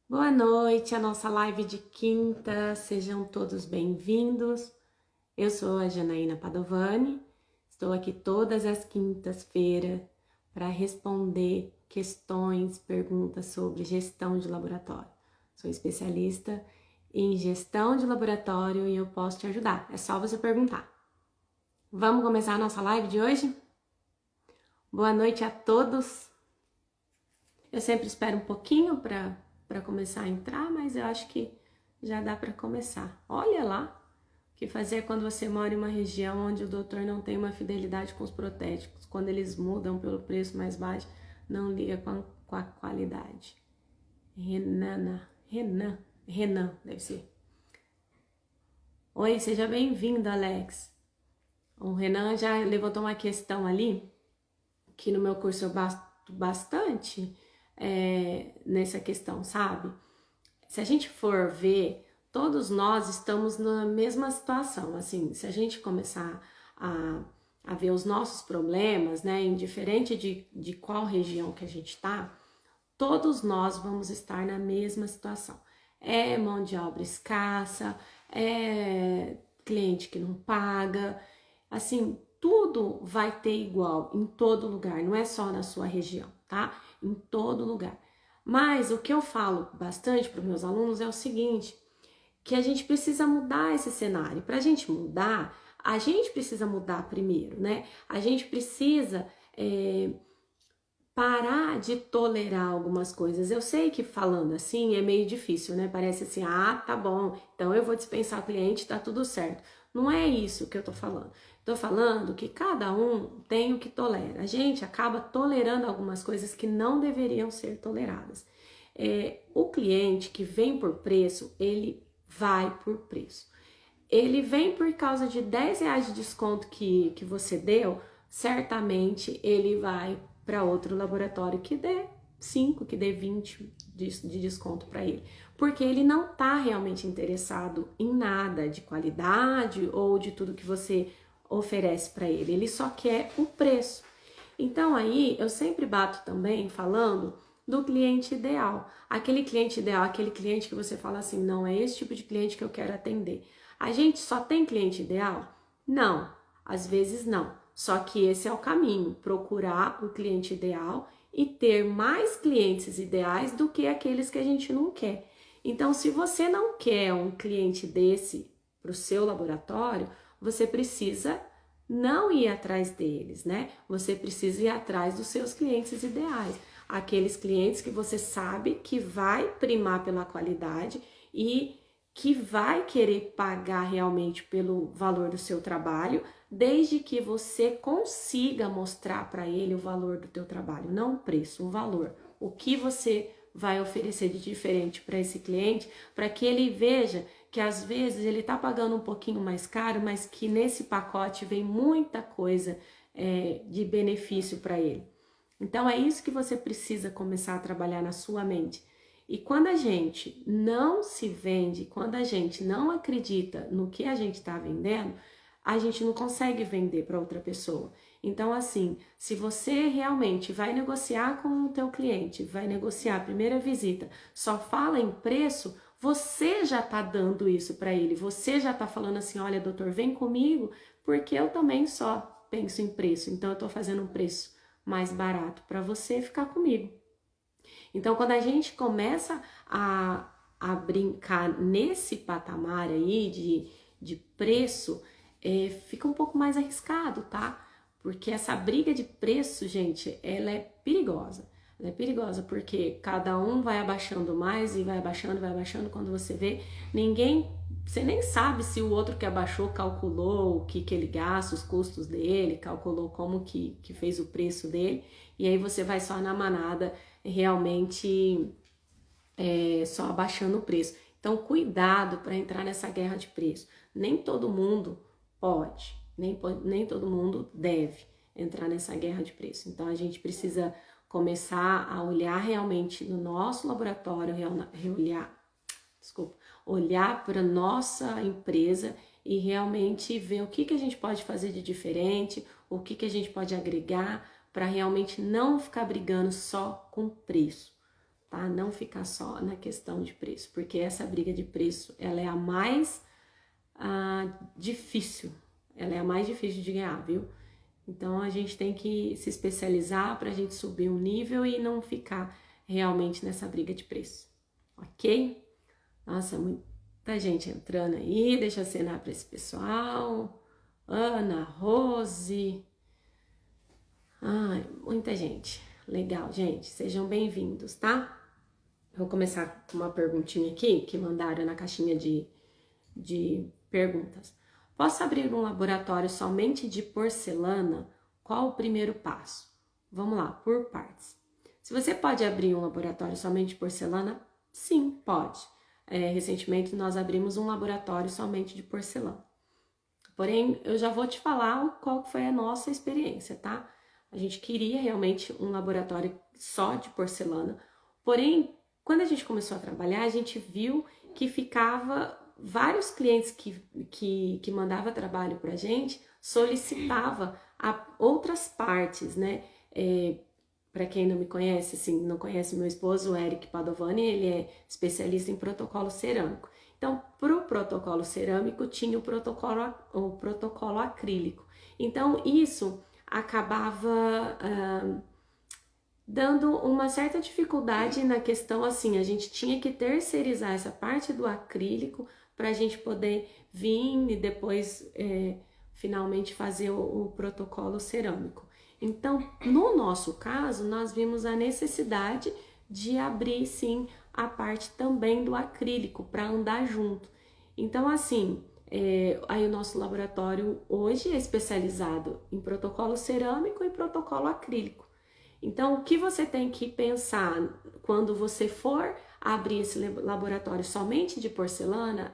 Boa noite, a nossa live de quinta, sejam todos bem-vindos. Eu sou a Janaína Padovani, estou aqui todas as quintas-feiras para responder questões, perguntas sobre gestão de laboratório. Sou especialista em gestão de laboratório e eu posso te ajudar, é só você perguntar. Vamos começar a nossa live de hoje? Boa noite a todos. Eu sempre espero um pouquinho para começar a entrar, mas eu acho que já dá para começar. Olha lá o que fazer quando você mora em uma região onde o doutor não tem uma fidelidade com os protéticos, quando eles mudam pelo preço mais baixo, não liga com a qualidade. Renan, deve ser. Oi, seja bem-vindo, Alex. O Renan já levantou uma questão ali, que no meu curso eu basto bastante nessa questão, sabe? Se a gente for ver, todos nós estamos na mesma situação, assim, se a gente começar a ver os nossos problemas, né, indiferente de qual região que a gente está, todos nós vamos estar na mesma situação. É mão de obra escassa, é cliente que não paga, assim, tudo vai ter igual em todo lugar, não é só na sua região, tá? Em todo lugar. Mas o que eu falo bastante para os meus alunos é o seguinte, que a gente precisa mudar esse cenário. Para a gente mudar, a gente precisa mudar primeiro, né? A gente precisa parar de tolerar algumas coisas. Eu sei que falando assim é meio difícil, né? Parece assim, ah, tá bom, então eu vou dispensar o cliente, tá tudo certo. Não é isso que eu tô falando. Tô falando que cada um tem o que tolera. A gente acaba tolerando algumas coisas que não deveriam ser toleradas. O cliente que vem por preço, ele vai por preço. Ele vem por causa de R$ 10 de desconto que você deu, certamente ele vai para outro laboratório que dê 5, que dê 20 de desconto para ele. Porque ele não está realmente interessado em nada de qualidade ou de tudo que você oferece para ele. Ele só quer o preço. Então aí eu sempre bato também falando do cliente ideal. Aquele cliente ideal, aquele cliente que você fala assim, não é esse tipo de cliente que eu quero atender. A gente só tem cliente ideal? Não, às vezes não. Só que esse é o caminho, procurar o cliente ideal e ter mais clientes ideais do que aqueles que a gente não quer. Então, se você não quer um cliente desse para o seu laboratório, você precisa não ir atrás deles, né? Você precisa ir atrás dos seus clientes ideais, aqueles clientes que você sabe que vai primar pela qualidade e que vai querer pagar realmente pelo valor do seu trabalho, desde que você consiga mostrar para ele o valor do teu trabalho, não o preço, o valor. O que você vai oferecer de diferente para esse cliente, para que ele veja que às vezes ele está pagando um pouquinho mais caro, mas que nesse pacote vem muita coisa de benefício para ele. Então é isso que você precisa começar a trabalhar na sua mente. E quando a gente não se vende, quando a gente não acredita no que a gente está vendendo, a gente não consegue vender para outra pessoa. Então, assim, se você realmente vai negociar com o teu cliente, vai negociar a primeira visita, só fala em preço, você já está dando isso para ele. Você já está falando assim, olha, doutor, vem comigo, porque eu também só penso em preço. Então, eu estou fazendo um preço mais barato para você ficar comigo. Então, quando a gente começa a brincar nesse patamar aí de preço, fica um pouco mais arriscado, tá? Porque essa briga de preço, gente, ela é perigosa. Ela é perigosa porque cada um vai abaixando mais e vai abaixando. Quando você vê, você nem sabe se o outro que abaixou calculou o que ele gasta, os custos dele, calculou como que fez o preço dele, e aí você vai só na manada realmente só abaixando o preço. Então, cuidado para entrar nessa guerra de preço. Nem todo mundo pode, nem todo mundo deve entrar nessa guerra de preço. Então, a gente precisa começar a olhar realmente no nosso laboratório, olhar para nossa empresa e realmente ver o que a gente pode fazer de diferente, o que a gente pode agregar para realmente não ficar brigando só com preço. tá? Não ficar só na questão de preço, porque essa briga de preço, ela é a mais difícil, ela é a mais difícil de ganhar, viu? Então a gente tem que se especializar para a gente subir um nível e não ficar realmente nessa briga de preço, ok? Nossa, muita gente entrando aí, deixa eu acenar para esse pessoal. Ana, Rose. Ai, muita gente. Legal, gente. Sejam bem-vindos, tá? Vou começar com uma perguntinha aqui que mandaram na caixinha de perguntas. Posso abrir um laboratório somente de porcelana? Qual o primeiro passo? Vamos lá, por partes. Se você pode abrir um laboratório somente de porcelana, sim, pode. Recentemente nós abrimos um laboratório somente de porcelana. Porém, eu já vou te falar qual foi a nossa experiência, tá? A gente queria realmente um laboratório só de porcelana, porém, quando a gente começou a trabalhar, a gente viu que ficava vários clientes que mandava trabalho pra gente solicitava outras partes, né? Para quem não me conhece, assim, não conhece meu esposo, o Eric Padovani, ele é especialista em protocolo cerâmico. Então, para o protocolo cerâmico, tinha o protocolo acrílico. Então, isso acabava dando uma certa dificuldade na questão, assim, a gente tinha que terceirizar essa parte do acrílico para a gente poder vir e depois, finalmente, fazer o protocolo cerâmico. Então, no nosso caso, nós vimos a necessidade de abrir, sim, a parte também do acrílico para andar junto. Então, assim, aí o nosso laboratório hoje é especializado em protocolo cerâmico e protocolo acrílico. Então, o que você tem que pensar quando você for abrir esse laboratório somente de porcelana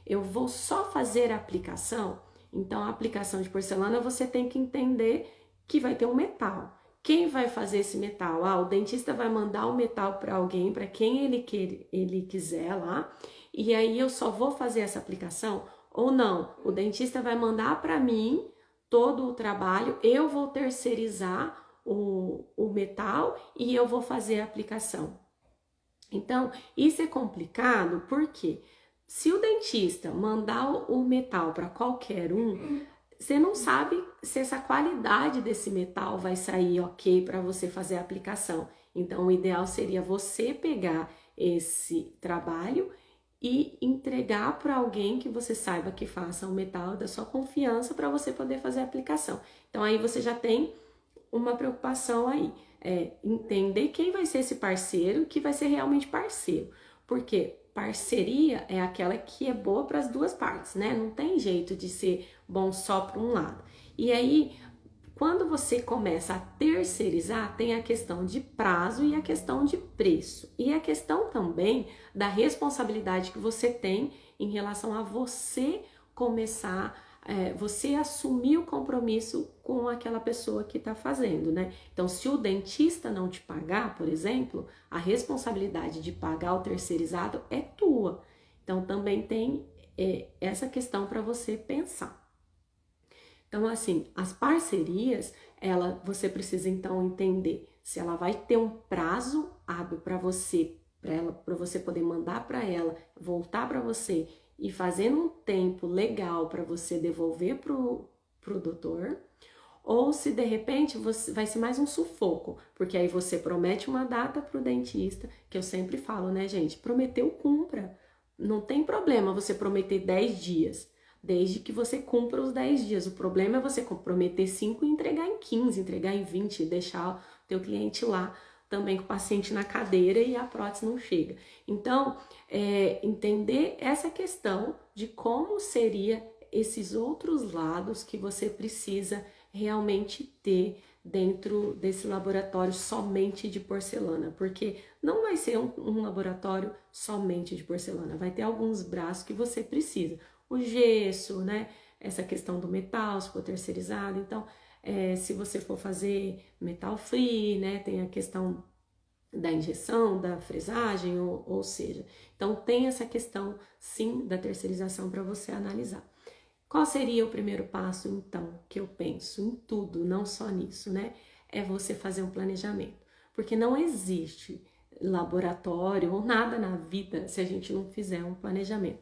eu vou só fazer a aplicação. Então, a aplicação de porcelana você tem que entender que vai ter um metal. Quem vai fazer esse metal? O dentista vai mandar o metal para alguém, para quem ele quiser lá, e aí eu só vou fazer essa aplicação? Ou não, o dentista vai mandar para mim todo o trabalho, eu vou terceirizar o metal e eu vou fazer a aplicação. Então, isso é complicado porque se o dentista mandar o metal para qualquer um, você não sabe se essa qualidade desse metal vai sair ok para você fazer a aplicação. Então, o ideal seria você pegar esse trabalho e entregar para alguém que você saiba que faça o metal da sua confiança para você poder fazer a aplicação. Então, aí você já tem uma preocupação aí. Entender quem vai ser esse parceiro, que vai ser realmente parceiro. Porque parceria é aquela que é boa para as duas partes, né? Não tem jeito de ser bom só para um lado. E aí, quando você começa a terceirizar, tem a questão de prazo e a questão de preço. E a questão também da responsabilidade que você tem em relação a você começar, você assumir o compromisso com aquela pessoa que está fazendo, né? Então, se o dentista não te pagar, por exemplo, a responsabilidade de pagar o terceirizado é tua. Então, também tem essa questão para você pensar. Então, assim, as parcerias, você precisa então entender se ela vai ter um prazo hábil para você, para você poder mandar para ela, voltar para você e fazer um tempo legal para você devolver pro doutor, ou se de repente vai ser mais um sufoco, porque aí você promete uma data pro dentista, que eu sempre falo, né, gente? Prometeu, cumpra. Não tem problema você prometer 10 dias. Desde que você cumpra os 10 dias. O problema é você comprometer 5 e entregar em 15, entregar em 20, deixar o teu cliente lá também com o paciente na cadeira e a prótese não chega. Então, entender essa questão de como seria esses outros lados que você precisa realmente ter dentro desse laboratório somente de porcelana, porque não vai ser um laboratório somente de porcelana, vai ter alguns braços que você precisa. O gesso, né? Essa questão do metal, se for terceirizado. Então, se você for fazer metal free, né? Tem a questão da injeção, da fresagem, ou seja. Então, tem essa questão, sim, da terceirização para você analisar. Qual seria o primeiro passo, então, que eu penso em tudo, não só nisso, né? É você fazer um planejamento. Porque não existe laboratório ou nada na vida se a gente não fizer um planejamento.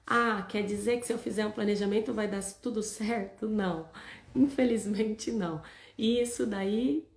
Ah, quer dizer que se eu fizer um planejamento vai dar tudo certo? Não, infelizmente não. E isso daí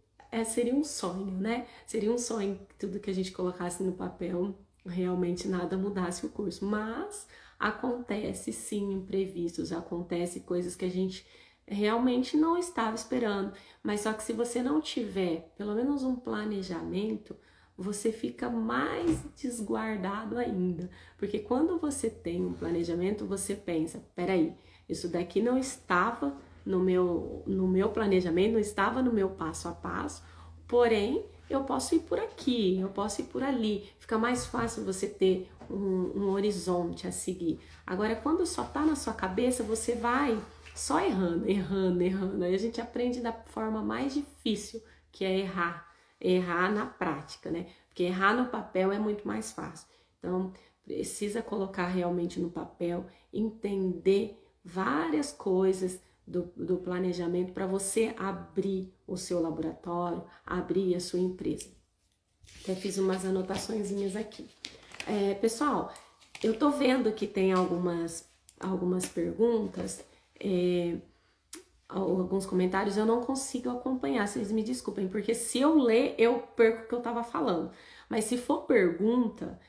seria um sonho, né? Seria um sonho que tudo que a gente colocasse no papel realmente nada mudasse o curso. Mas acontece sim imprevistos, acontece coisas que a gente realmente não estava esperando. Mas só que se você não tiver pelo menos um planejamento, você fica mais desguardado ainda. Porque quando você tem um planejamento, você pensa, peraí, isso daqui não estava no meu planejamento, não estava no meu passo a passo, porém eu posso ir por aqui, eu posso ir por ali. Fica mais fácil você ter um horizonte a seguir. Agora, quando só tá na sua cabeça, você vai só errando, errando, errando. Aí a gente aprende da forma mais difícil, que é errar. Errar na prática, né? Porque errar no papel é muito mais fácil. Então, precisa colocar realmente no papel, entender várias coisas do planejamento para você abrir o seu laboratório, abrir a sua empresa. Até fiz umas anotaçõezinhas aqui. Pessoal, eu tô vendo que tem algumas perguntas, alguns comentários, eu não consigo acompanhar, vocês me desculpem, porque se eu ler, eu perco o que eu tava falando. Mas se for pergunta,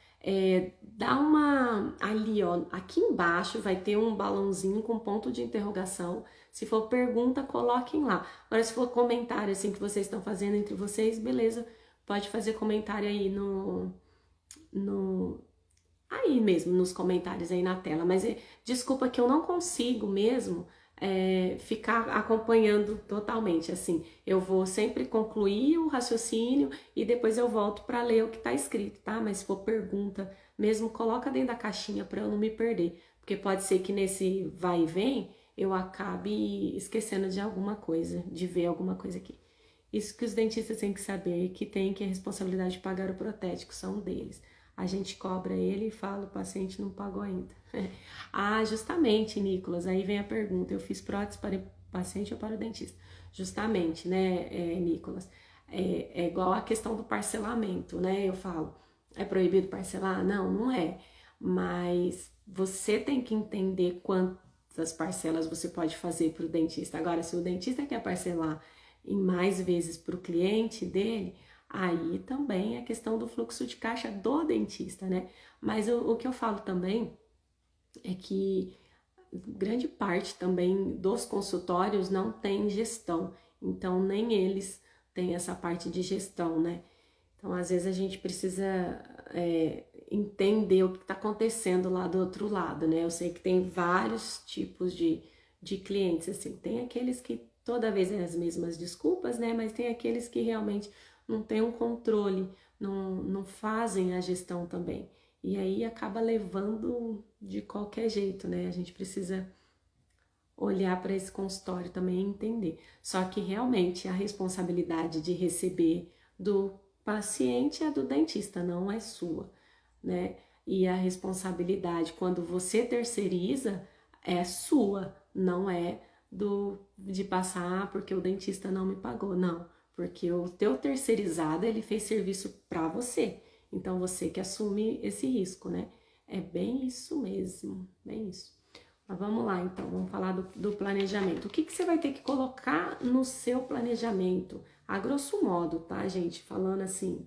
dá uma... Ali, ó, aqui embaixo vai ter um balãozinho com ponto de interrogação. Se for pergunta, coloquem lá. Agora, se for comentário, assim, que vocês estão fazendo entre vocês, beleza, pode fazer comentário aí aí mesmo, nos comentários aí na tela. Mas desculpa que eu não consigo mesmo ficar acompanhando totalmente, assim, eu vou sempre concluir o raciocínio e depois eu volto para ler o que está escrito, tá? Mas se for pergunta mesmo, coloca dentro da caixinha para eu não me perder, porque pode ser que nesse vai e vem eu acabe esquecendo de alguma coisa, de ver alguma coisa aqui. Isso que os dentistas têm que saber, que a responsabilidade de pagar o protético são deles. A gente cobra ele e fala, o paciente não pagou ainda. Ah, justamente, Nicolas, aí vem a pergunta, eu fiz prótese para o paciente ou para o dentista? Justamente, né, Nicolas, é igual a questão do parcelamento, né, eu falo, é proibido parcelar? Não, não é, mas você tem que entender quantas parcelas você pode fazer para o dentista. Agora, se o dentista quer parcelar em mais vezes para o cliente dele, aí também é questão do fluxo de caixa do dentista, né? Mas o que eu falo também é que grande parte também dos consultórios não tem gestão, então nem eles têm essa parte de gestão, né? Então, às vezes a gente precisa entender o que está acontecendo lá do outro lado, né? Eu sei que tem vários tipos de clientes, assim, tem aqueles que toda vez é as mesmas desculpas, né? Mas tem aqueles que realmente não têm um controle, não fazem a gestão também. E aí acaba levando de qualquer jeito, né? A gente precisa olhar para esse consultório também e entender. Só que realmente a responsabilidade de receber do paciente é do dentista, não é sua, né? E a responsabilidade quando você terceiriza é sua, não é de passar porque o dentista não me pagou, não. Porque o teu terceirizado, ele fez serviço para você. Então, você que assume esse risco, né? É bem isso mesmo, bem isso. Mas vamos lá, então, vamos falar do planejamento. O que você vai ter que colocar no seu planejamento? A grosso modo, tá, gente? Falando assim,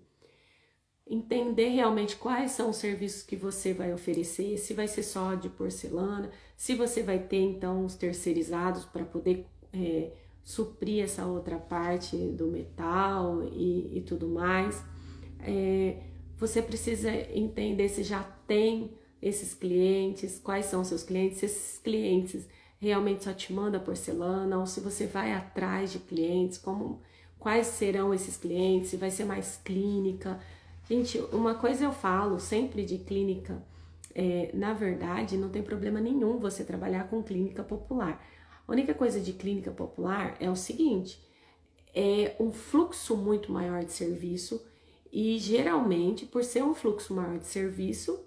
entender realmente quais são os serviços que você vai oferecer, se vai ser só de porcelana, se você vai ter, então, os terceirizados para poder suprir essa outra parte do metal e tudo mais. Você precisa entender se já tem esses clientes, quais são os seus clientes, se esses clientes realmente só te mandam porcelana ou se você vai atrás de clientes, quais serão esses clientes, se vai ser mais clínica. Gente, uma coisa eu falo sempre de clínica, na verdade não tem problema nenhum você trabalhar com clínica popular. A única coisa de clínica popular é o seguinte, é um fluxo muito maior de serviço e geralmente, por ser um fluxo maior de serviço,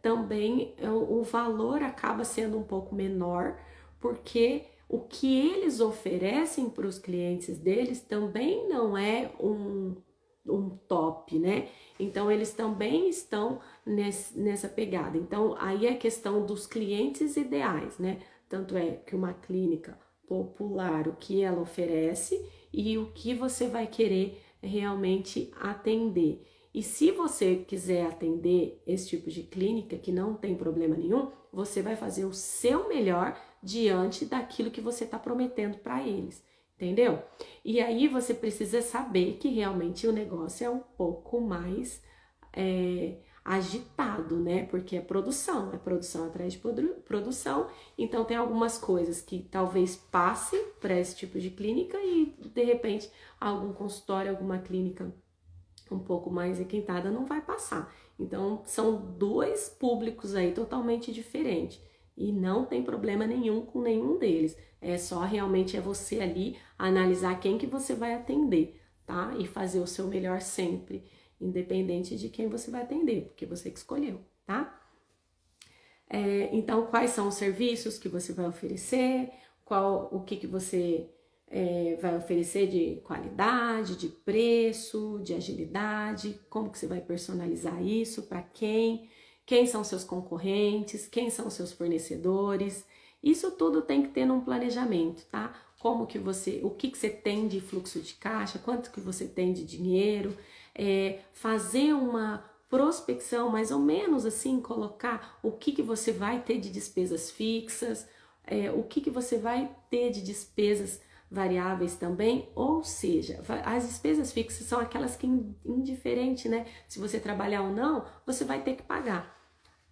também o valor acaba sendo um pouco menor, porque o que eles oferecem para os clientes deles também não é um top, né? Então eles também estão nessa pegada. Então aí é questão dos clientes ideais, né? Tanto é que uma clínica popular, o que ela oferece e o que você vai querer realmente atender. E se você quiser atender esse tipo de clínica, que não tem problema nenhum, você vai fazer o seu melhor diante daquilo que você está prometendo para eles, entendeu? E aí você precisa saber que realmente o negócio é um pouco mais agitado, né? Porque é produção atrás de produção. Então tem algumas coisas que talvez passe para esse tipo de clínica e de repente algum consultório, alguma clínica um pouco mais requintada não vai passar. Então são dois públicos aí totalmente diferentes e não tem problema nenhum com nenhum deles. É só realmente você ali analisar quem que você vai atender, tá? E fazer o seu melhor sempre, independente de quem você vai atender, porque você que escolheu, tá? Então, quais são os serviços que você vai oferecer? O que você vai oferecer de qualidade, de preço, de agilidade? Como que você vai personalizar isso? Para quem? Quem são seus concorrentes? Quem são seus fornecedores? Isso tudo tem que ter num planejamento, tá? O que você tem de fluxo de caixa? Quanto que você tem de dinheiro? Fazer uma prospecção, mais ou menos assim, colocar o que você vai ter de despesas fixas, o que você vai ter de despesas variáveis também, ou seja, as despesas fixas são aquelas que indiferente, né? Se você trabalhar ou não, você vai ter que pagar.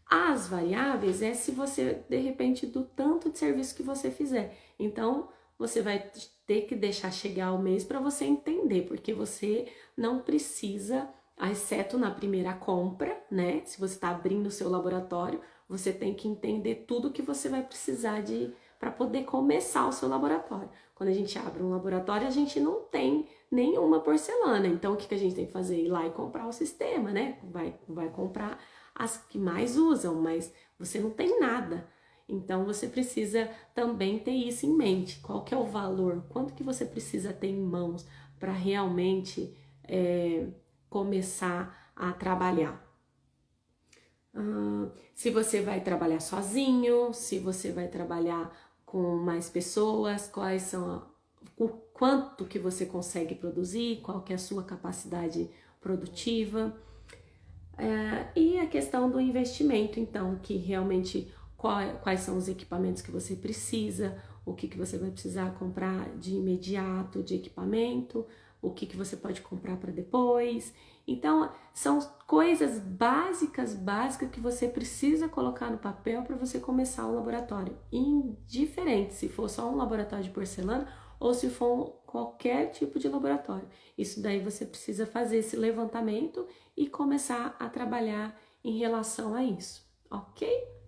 As variáveis é se você, de repente, do tanto de serviço que você fizer. Então, você vai ter que deixar chegar o mês para você entender, porque você não precisa, exceto na primeira compra, né? Se você está abrindo o seu laboratório, você tem que entender tudo que você vai precisar para poder começar o seu laboratório. Quando a gente abre um laboratório, a gente não tem nenhuma porcelana. Então, o que a gente tem que fazer? Ir lá e comprar o sistema, né? Vai comprar as que mais usam, mas você não tem nada. Então, você precisa também ter isso em mente. Qual que é o valor? Quanto que você precisa ter em mãos para realmente começar a trabalhar? Se você vai trabalhar sozinho, se você vai trabalhar com mais pessoas, o quanto que você consegue produzir, qual que é a sua capacidade produtiva. E a questão do investimento, então, que realmente quais são os equipamentos que você precisa, o que você vai precisar comprar de imediato de equipamento, o que você pode comprar para depois. Então, são coisas básicas que você precisa colocar no papel para você começar o laboratório. Indiferente se for só um laboratório de porcelana ou se for qualquer tipo de laboratório. Isso daí você precisa fazer esse levantamento e começar a trabalhar em relação a isso, ok?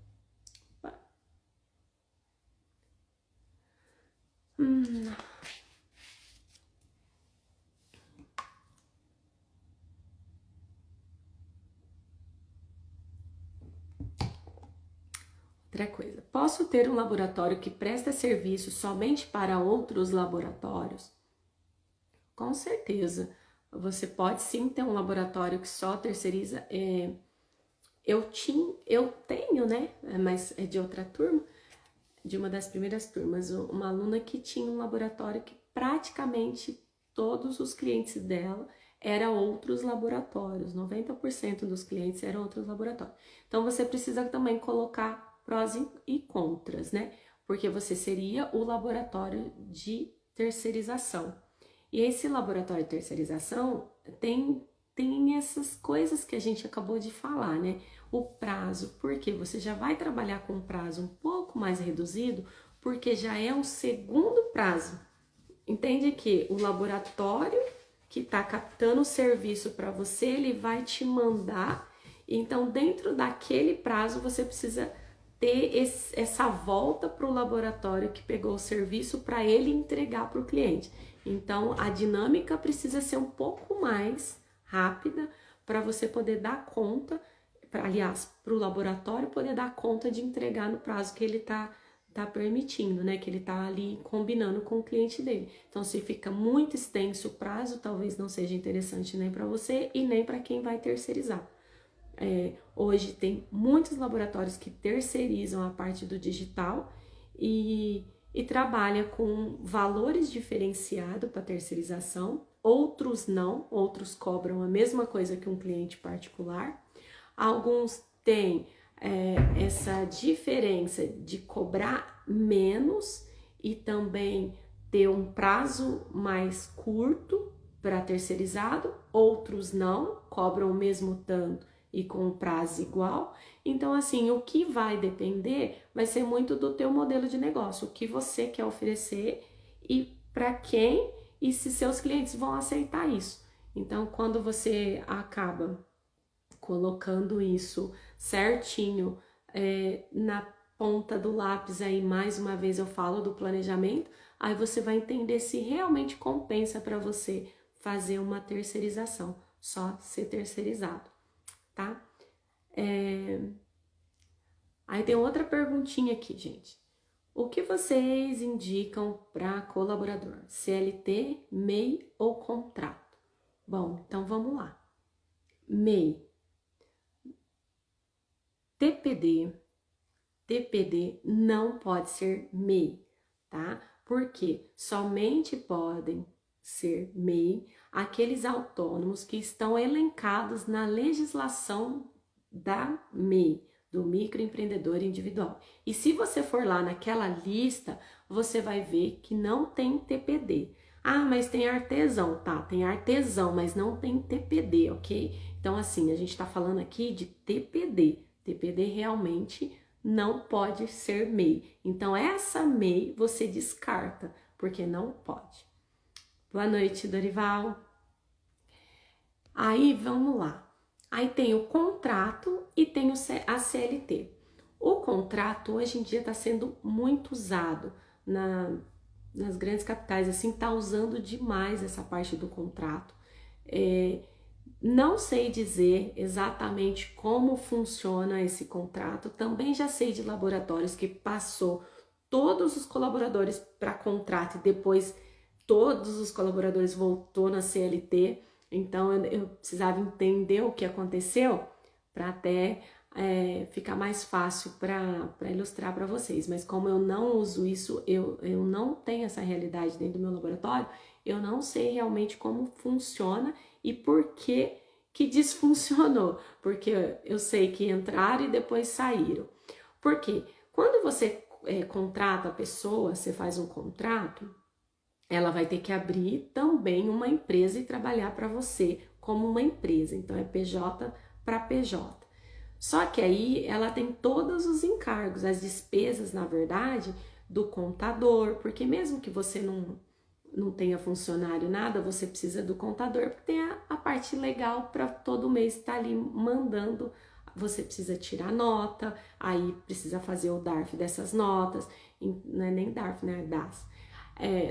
Outra coisa, posso ter um laboratório que presta serviço somente para outros laboratórios? Com certeza, você pode sim ter um laboratório que só terceiriza. Eu tenho, né? Mas é de outra turma, de uma das primeiras turmas, uma aluna que tinha um laboratório que praticamente todos os clientes dela eram outros laboratórios, 90% dos clientes eram outros laboratórios. Então você precisa também colocar prós e contras, né? Porque você seria o laboratório de terceirização. E esse laboratório de terceirização tem essas coisas que a gente acabou de falar, né? O prazo, porque você já vai trabalhar com um prazo um pouco mais reduzido, porque já é um segundo prazo. Entende que o laboratório que está captando o serviço para você, ele vai te mandar. Então, dentro daquele prazo, você precisa ter essa volta para o laboratório que pegou o serviço para ele entregar para o cliente. Então, a dinâmica precisa ser um pouco mais rápida para você poder dar conta, aliás, para o laboratório poder dar conta de entregar no prazo que ele está tá permitindo, né? Que ele tá ali combinando com o cliente dele. Então, se fica muito extenso o prazo, talvez não seja interessante nem para você e nem para quem vai terceirizar. Hoje tem muitos laboratórios que terceirizam a parte do digital e trabalha com valores diferenciados para terceirização. Outros não, outros cobram a mesma coisa que um cliente particular. Alguns têm essa diferença de cobrar menos e também ter um prazo mais curto para terceirizado, outros não, cobram o mesmo tanto e com um prazo igual. Então, assim, o que vai depender vai ser muito do teu modelo de negócio, o que você quer oferecer e para quem e se seus clientes vão aceitar isso. Então, quando você acaba colocando isso certinho na ponta do lápis, aí mais uma vez eu falo do planejamento, aí você vai entender se realmente compensa para você fazer uma terceirização, só ser terceirizado, tá? Aí tem outra perguntinha aqui, gente. O que vocês indicam para colaborador? CLT, MEI ou contrato? Bom, então vamos lá. MEI. TPD não pode ser MEI, tá? Porque somente podem ser MEI aqueles autônomos que estão elencados na legislação da MEI, do microempreendedor individual. E se você for lá naquela lista, você vai ver que não tem TPD. Ah, mas tem artesão, tá? Tem artesão, mas não tem TPD, ok? Então, assim, a gente tá falando aqui de TPD. TPD realmente não pode ser MEI. Então, essa MEI você descarta, porque não pode. Boa noite, Dorival. Aí, vamos lá. Aí tem o contrato e tem a CLT. O contrato, hoje em dia, está sendo muito usado nas grandes capitais, assim, tá usando demais essa parte do contrato. Não sei dizer exatamente como funciona esse contrato, também já sei de laboratórios que passou todos os colaboradores para contrato e depois todos os colaboradores voltou na CLT, então eu precisava entender o que aconteceu para até ficar mais fácil para ilustrar para vocês, mas como eu não uso isso, eu não tenho essa realidade dentro do meu laboratório, eu não sei realmente como funciona e por que desfuncionou, porque eu sei que entraram e depois saíram. Porque quando você contrata a pessoa, você faz um contrato, ela vai ter que abrir também uma empresa e trabalhar para você como uma empresa, então é PJ para PJ. Só que aí ela tem todos os encargos, as despesas, na verdade, do contador, porque mesmo que você não tenha funcionário, nada, você precisa do contador, porque tem a parte legal para todo mês estar ali mandando, você precisa tirar nota, aí precisa fazer o DARF dessas notas, não é nem DARF, né, DAS.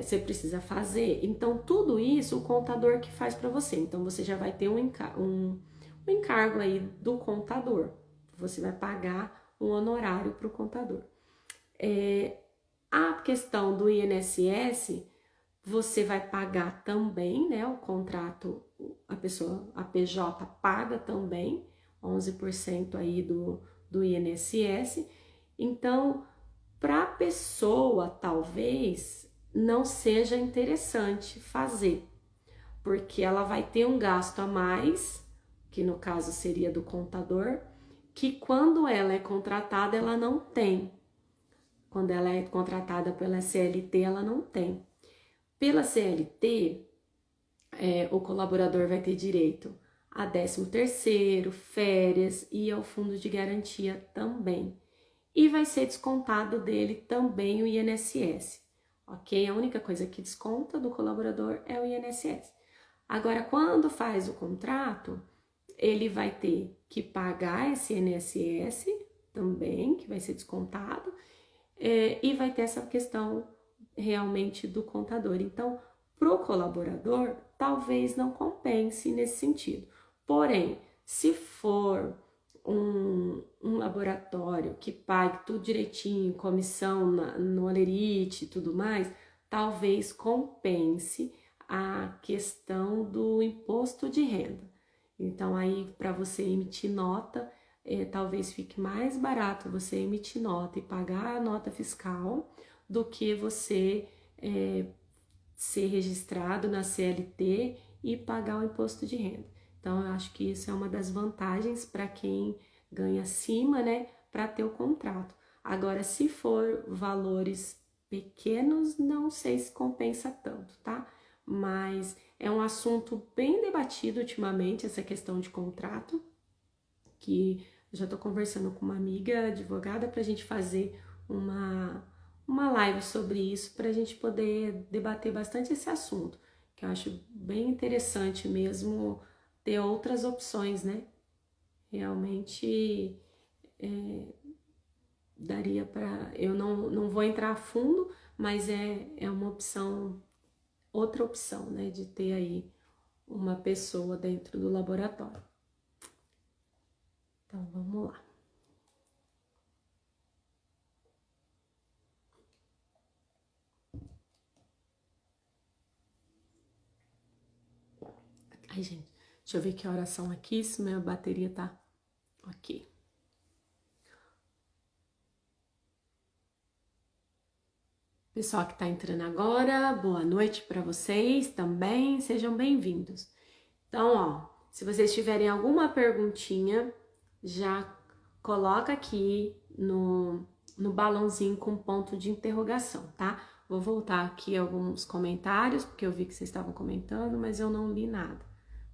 Você precisa fazer, então tudo isso o contador que faz para você, então você já vai ter um encargo aí do contador, você vai pagar um honorário para o contador. A questão do INSS, você vai pagar também, né? O contrato, a PJ paga também 11% aí do INSS. Então, para a pessoa, talvez não seja interessante fazer, porque ela vai ter um gasto a mais, que no caso seria do contador, que quando ela é contratada, ela não tem. Quando ela é contratada pela CLT, ela não tem. Pela CLT, o colaborador vai ter direito a 13º, férias e ao fundo de garantia também. E vai ser descontado dele também o INSS, ok? A única coisa que desconta do colaborador é o INSS. Agora, quando faz o contrato, ele vai ter que pagar esse INSS também, que vai ser descontado, e vai ter essa questão realmente do contador. Então, para o colaborador, talvez não compense nesse sentido. Porém, se for um laboratório, que pague tudo direitinho, comissão no Olerite e tudo mais, talvez compense a questão do imposto de renda. Então, aí, para você emitir nota, talvez fique mais barato você emitir nota e pagar a nota fiscal do que você ser registrado na CLT e pagar o imposto de renda. Então, eu acho que isso é uma das vantagens para quem ganha acima, né, para ter o contrato. Agora, se for valores pequenos, não sei se compensa tanto, tá? Mas é um assunto bem debatido ultimamente, essa questão de contrato, que eu já estou conversando com uma amiga advogada para a gente fazer uma live sobre isso, para a gente poder debater bastante esse assunto, que eu acho bem interessante mesmo ter outras opções, né? Realmente daria para. Eu não vou entrar a fundo, mas é uma opção, outra opção, né? De ter aí uma pessoa dentro do laboratório. Então vamos lá. Ai, gente, deixa eu ver que horas são aqui, se minha bateria tá ok. Pessoal que tá entrando agora, boa noite para vocês também, sejam bem-vindos. Então, ó, se vocês tiverem alguma perguntinha, já coloca aqui no balãozinho com ponto de interrogação, tá? Vou voltar aqui alguns comentários, porque eu vi que vocês estavam comentando, mas eu não li nada.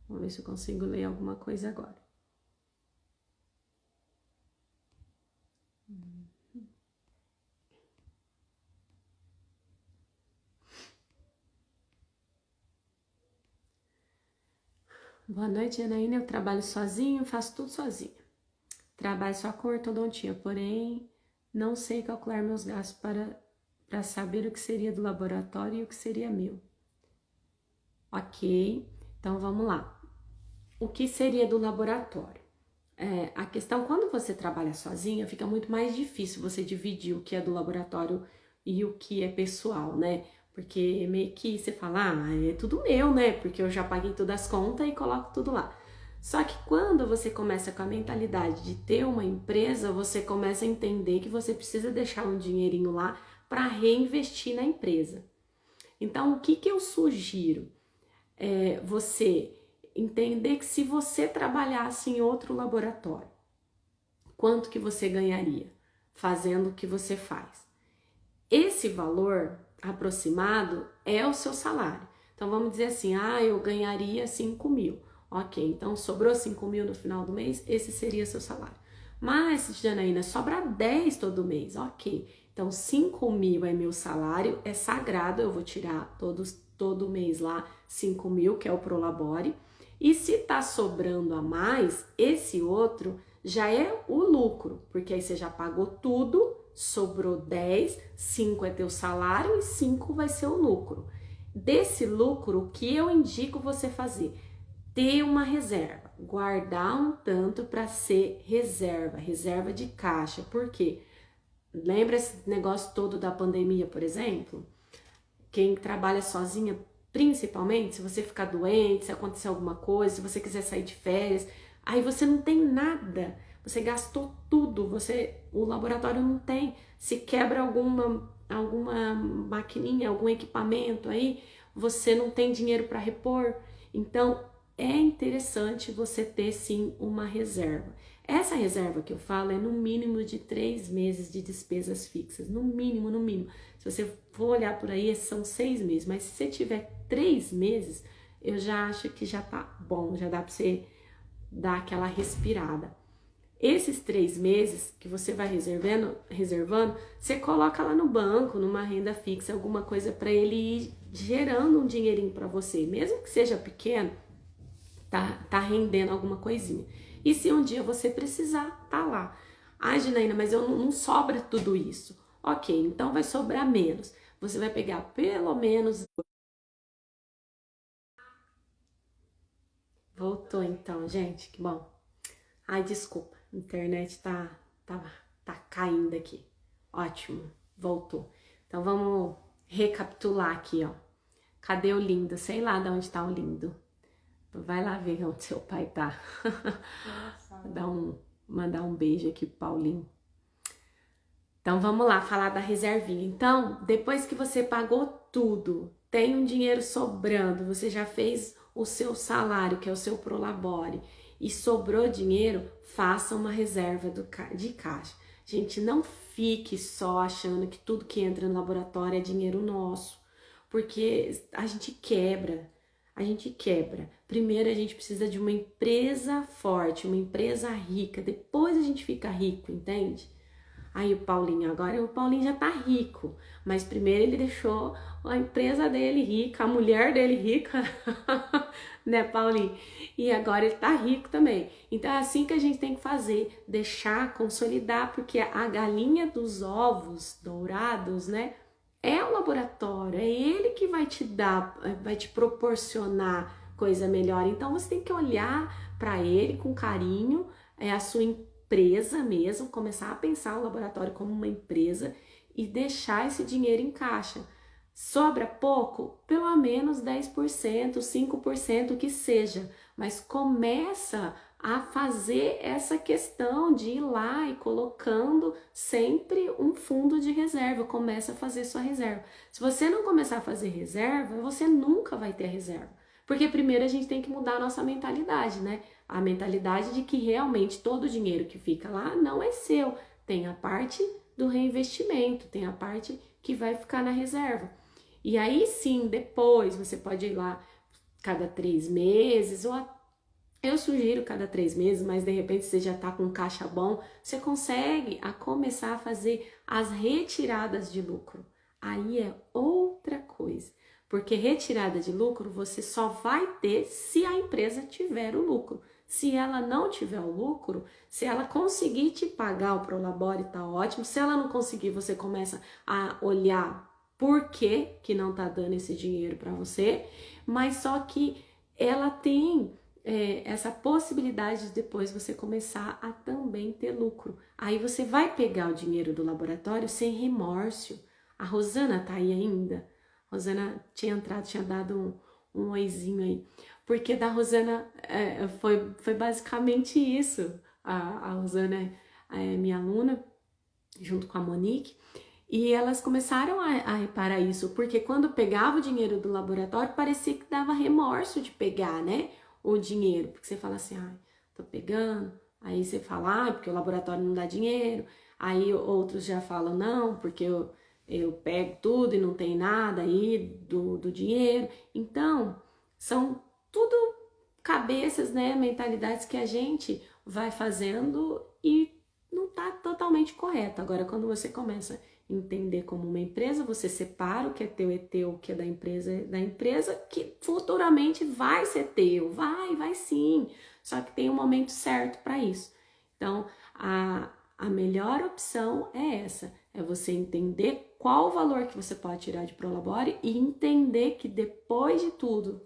Vamos ver se eu consigo ler alguma coisa agora. Boa noite, Janaína. Eu trabalho sozinho, faço tudo sozinha. Trabalho só com ortodontia, porém não sei calcular meus gastos para saber o que seria do laboratório e o que seria meu. Ok, então vamos lá. O que seria do laboratório? A questão, quando você trabalha sozinha, fica muito mais difícil você dividir o que é do laboratório e o que é pessoal, né? Porque meio que você fala, é tudo meu, né? Porque eu já paguei todas as contas e coloco tudo lá. Só que quando você começa com a mentalidade de ter uma empresa, você começa a entender que você precisa deixar um dinheirinho lá para reinvestir na empresa. Então, o que eu sugiro? Você entender que se você trabalhasse em outro laboratório, quanto que você ganharia fazendo o que você faz? Esse valor aproximado é o seu salário. Então vamos dizer assim, eu ganharia 5 mil. Ok, então sobrou 5 mil no final do mês, esse seria seu salário. Mas, Janaína, sobra 10 todo mês. Ok, então 5 mil é meu salário, é sagrado, eu vou tirar todo mês lá 5 mil, que é o Prolabore. E se tá sobrando a mais, esse outro já é o lucro, porque aí você já pagou tudo, sobrou 10, 5 é teu salário e 5 vai ser o lucro. Desse lucro, o que eu indico você fazer? Ter uma reserva, guardar um tanto para ser reserva de caixa. Por quê? Lembra esse negócio todo da pandemia, por exemplo? Quem trabalha sozinha, principalmente, se você ficar doente, se acontecer alguma coisa, se você quiser sair de férias, aí você não tem nada. Você gastou tudo, o laboratório não tem. Se quebra alguma maquininha, algum equipamento aí, você não tem dinheiro para repor. Então, é interessante você ter sim uma reserva. Essa reserva que eu falo é no mínimo de 3 meses de despesas fixas, no mínimo, no mínimo. Se você for olhar por aí, são 6 meses, mas se você tiver 3 meses, eu já acho que já tá bom, já dá para você dar aquela respirada. Esses 3 meses que você vai reservando, você coloca lá no banco, numa renda fixa, alguma coisa para ele ir gerando um dinheirinho para você, mesmo que seja pequeno, tá rendendo alguma coisinha. E se um dia você precisar, tá lá. Janaína, mas eu não sobra tudo isso. Ok, então vai sobrar menos. Você vai pegar pelo menos. Voltou então, gente, que bom. Desculpa, a internet tá tá caindo aqui. Ótimo, voltou. Então vamos recapitular aqui, ó. Cadê o lindo? Sei lá de onde tá o lindo. Vai lá ver onde seu pai tá. Mandar um beijo aqui pro Paulinho. Então vamos lá falar da reservinha. Então, depois que você pagou tudo, tem um dinheiro sobrando, você já fez o seu salário, que é o seu Prolabore, e sobrou dinheiro, faça uma reserva de caixa. Gente, não fique só achando que tudo que entra no laboratório é dinheiro nosso, porque a gente quebra. Primeiro a gente precisa de uma empresa forte, uma empresa rica, depois a gente fica rico, entende? Aí o Paulinho, agora o Paulinho já tá rico, mas primeiro ele deixou a empresa dele rica, a mulher dele rica, né, Paulinho? E agora ele tá rico também. Então é assim que a gente tem que fazer, deixar consolidar, porque a galinha dos ovos dourados, né, é o laboratório, é ele que vai te dar, vai te proporcionar coisa melhor. Então você tem que olhar para ele com carinho, é a sua empresa mesmo, começar a pensar o laboratório como uma empresa e deixar esse dinheiro em caixa. Sobra pouco? Pelo menos 10%, 5%, o que seja, mas começa a fazer essa questão de ir lá e colocando sempre um fundo de reserva, começa a fazer sua reserva. Se você não começar a fazer reserva, você nunca vai ter reserva, porque primeiro a gente tem que mudar a nossa mentalidade, né? A mentalidade de que realmente todo o dinheiro que fica lá não é seu. Tem a parte do reinvestimento, tem a parte que vai ficar na reserva. E aí sim, depois você pode ir lá cada 3 meses, ou eu sugiro cada 3 meses, mas de repente você já tá com um caixa bom, você consegue começar a fazer as retiradas de lucro. Aí é outra coisa. Porque retirada de lucro você só vai ter se a empresa tiver o lucro. Se ela não tiver o lucro, se ela conseguir te pagar o Prolabore, tá ótimo. Se ela não conseguir, você começa a olhar por que não tá dando esse dinheiro para você, mas só que ela tem essa possibilidade de depois você começar a também ter lucro. Aí você vai pegar o dinheiro do laboratório sem remorso. A Rosana tá aí ainda? Rosana tinha entrado, tinha dado um oizinho aí. Porque da Rosana foi basicamente isso. A Rosana é minha aluna, junto com a Monique, e elas começaram a reparar isso, porque quando pegava o dinheiro do laboratório, parecia que dava remorso de pegar, né, o dinheiro, porque você fala assim, tô pegando, aí você fala, porque o laboratório não dá dinheiro, aí outros já falam, não, porque eu pego tudo e não tem nada aí do dinheiro. Então, são tudo cabeças, né, mentalidades que a gente vai fazendo e não tá totalmente correto. Agora, quando você começa a entender como uma empresa, você separa o que é teu, o que é da empresa, que futuramente vai ser teu, vai sim, só que tem um momento certo para isso. Então, a melhor opção é essa, é você entender qual o valor que você pode tirar de Prolabore e entender que depois de tudo,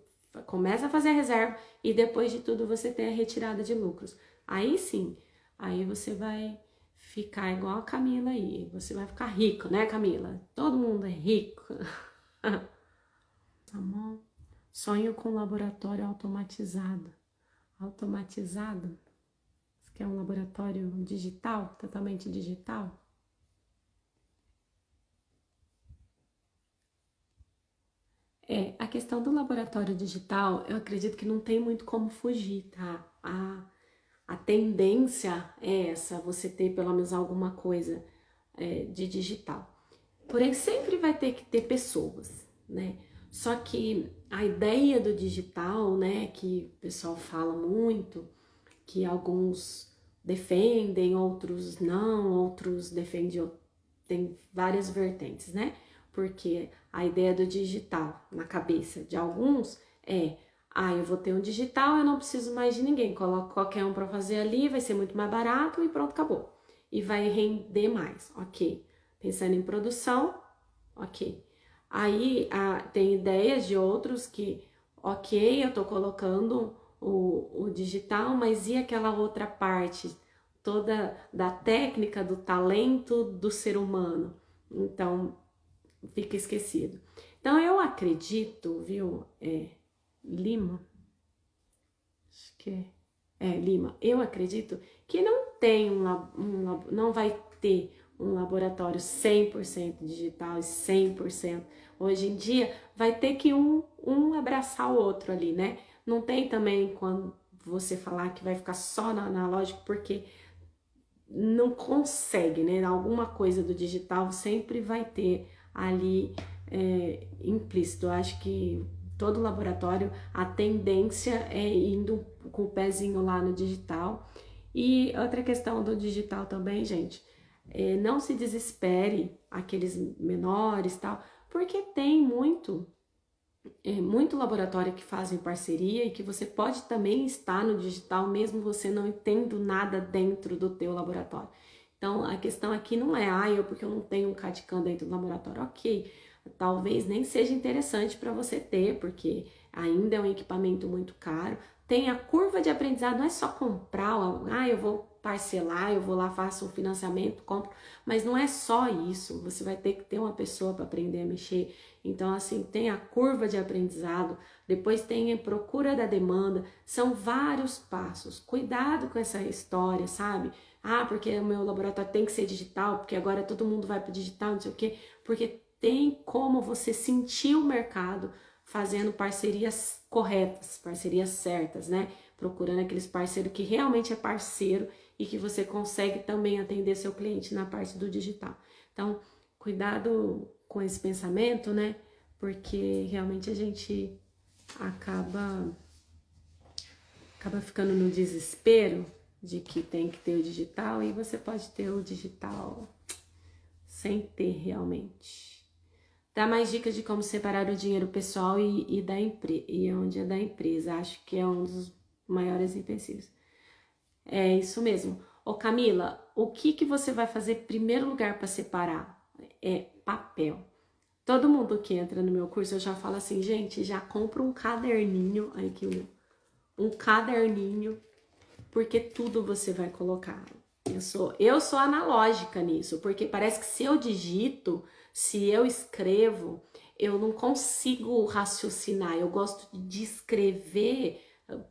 começa a fazer a reserva e depois de tudo você tem a retirada de lucros. Aí sim, aí você vai ficar igual a Camila aí, você vai ficar rico, né, Camila? Todo mundo é rico. Tá bom? Sonho com um laboratório automatizado. Automatizado? Você quer um laboratório digital, totalmente digital? A questão do laboratório digital, eu acredito que não tem muito como fugir, tá? A tendência é essa, você ter pelo menos alguma coisa de digital. Porém, sempre vai ter que ter pessoas, né? Só que a ideia do digital, né, que o pessoal fala muito, que alguns defendem, outros não, outros defendem, tem várias vertentes, né? Porque a ideia do digital na cabeça de alguns é, eu vou ter um digital, eu não preciso mais de ninguém, coloco qualquer um para fazer ali, vai ser muito mais barato e pronto, acabou. E vai render mais, ok. Pensando em produção, ok. Aí tem ideias de outros que, ok, eu tô colocando o digital, mas e aquela outra parte? toda da técnica, do talento do ser humano. Então, fica esquecido. Então, eu acredito, viu, Lima, acho que Lima, eu acredito que não tem não vai ter um laboratório 100% digital e 100%. Hoje em dia, vai ter que um abraçar o outro ali, né? Não tem também quando você falar que vai ficar só no analógico, porque não consegue, né? Alguma coisa do digital sempre vai ter ali implícito. Eu acho que todo laboratório, a tendência é indo com o pezinho lá no digital. E outra questão do digital também, gente, não se desespere, aqueles menores e tal, porque tem muito laboratório que fazem parceria e que você pode também estar no digital, mesmo você não entendo nada dentro do teu laboratório. Então, a questão aqui não é, porque eu não tenho um CAD/CAM dentro do laboratório. Ok, talvez nem seja interessante para você ter, porque ainda é um equipamento muito caro. Tem a curva de aprendizado, não é só comprar, eu vou parcelar, eu vou lá, faço um financiamento, compro, mas não é só isso, você vai ter que ter uma pessoa para aprender a mexer. Então, assim, tem a curva de aprendizado, depois tem a procura da demanda, são vários passos. Cuidado com essa história, sabe? Porque o meu laboratório tem que ser digital, porque agora todo mundo vai para o digital, não sei o quê, porque tem como você sentir o mercado fazendo parcerias corretas, parcerias certas, né? Procurando aqueles parceiros que realmente é parceiro e que você consegue também atender seu cliente na parte do digital. Então, cuidado com esse pensamento, né? Porque realmente a gente acaba ficando no desespero de que tem que ter o digital e você pode ter o digital sem ter realmente. Dá mais dicas de como separar o dinheiro pessoal e onde é da empresa. Acho que é um dos maiores empecilhos. É isso mesmo. Ô Camila, o que você vai fazer em primeiro lugar para separar? É papel. Todo mundo que entra no meu curso, eu já falo assim, gente, já compra um caderninho, aqui um caderninho, porque tudo você vai colocar. Eu sou analógica nisso, porque parece que se eu digito, se eu escrevo, eu não consigo raciocinar. Eu gosto de escrever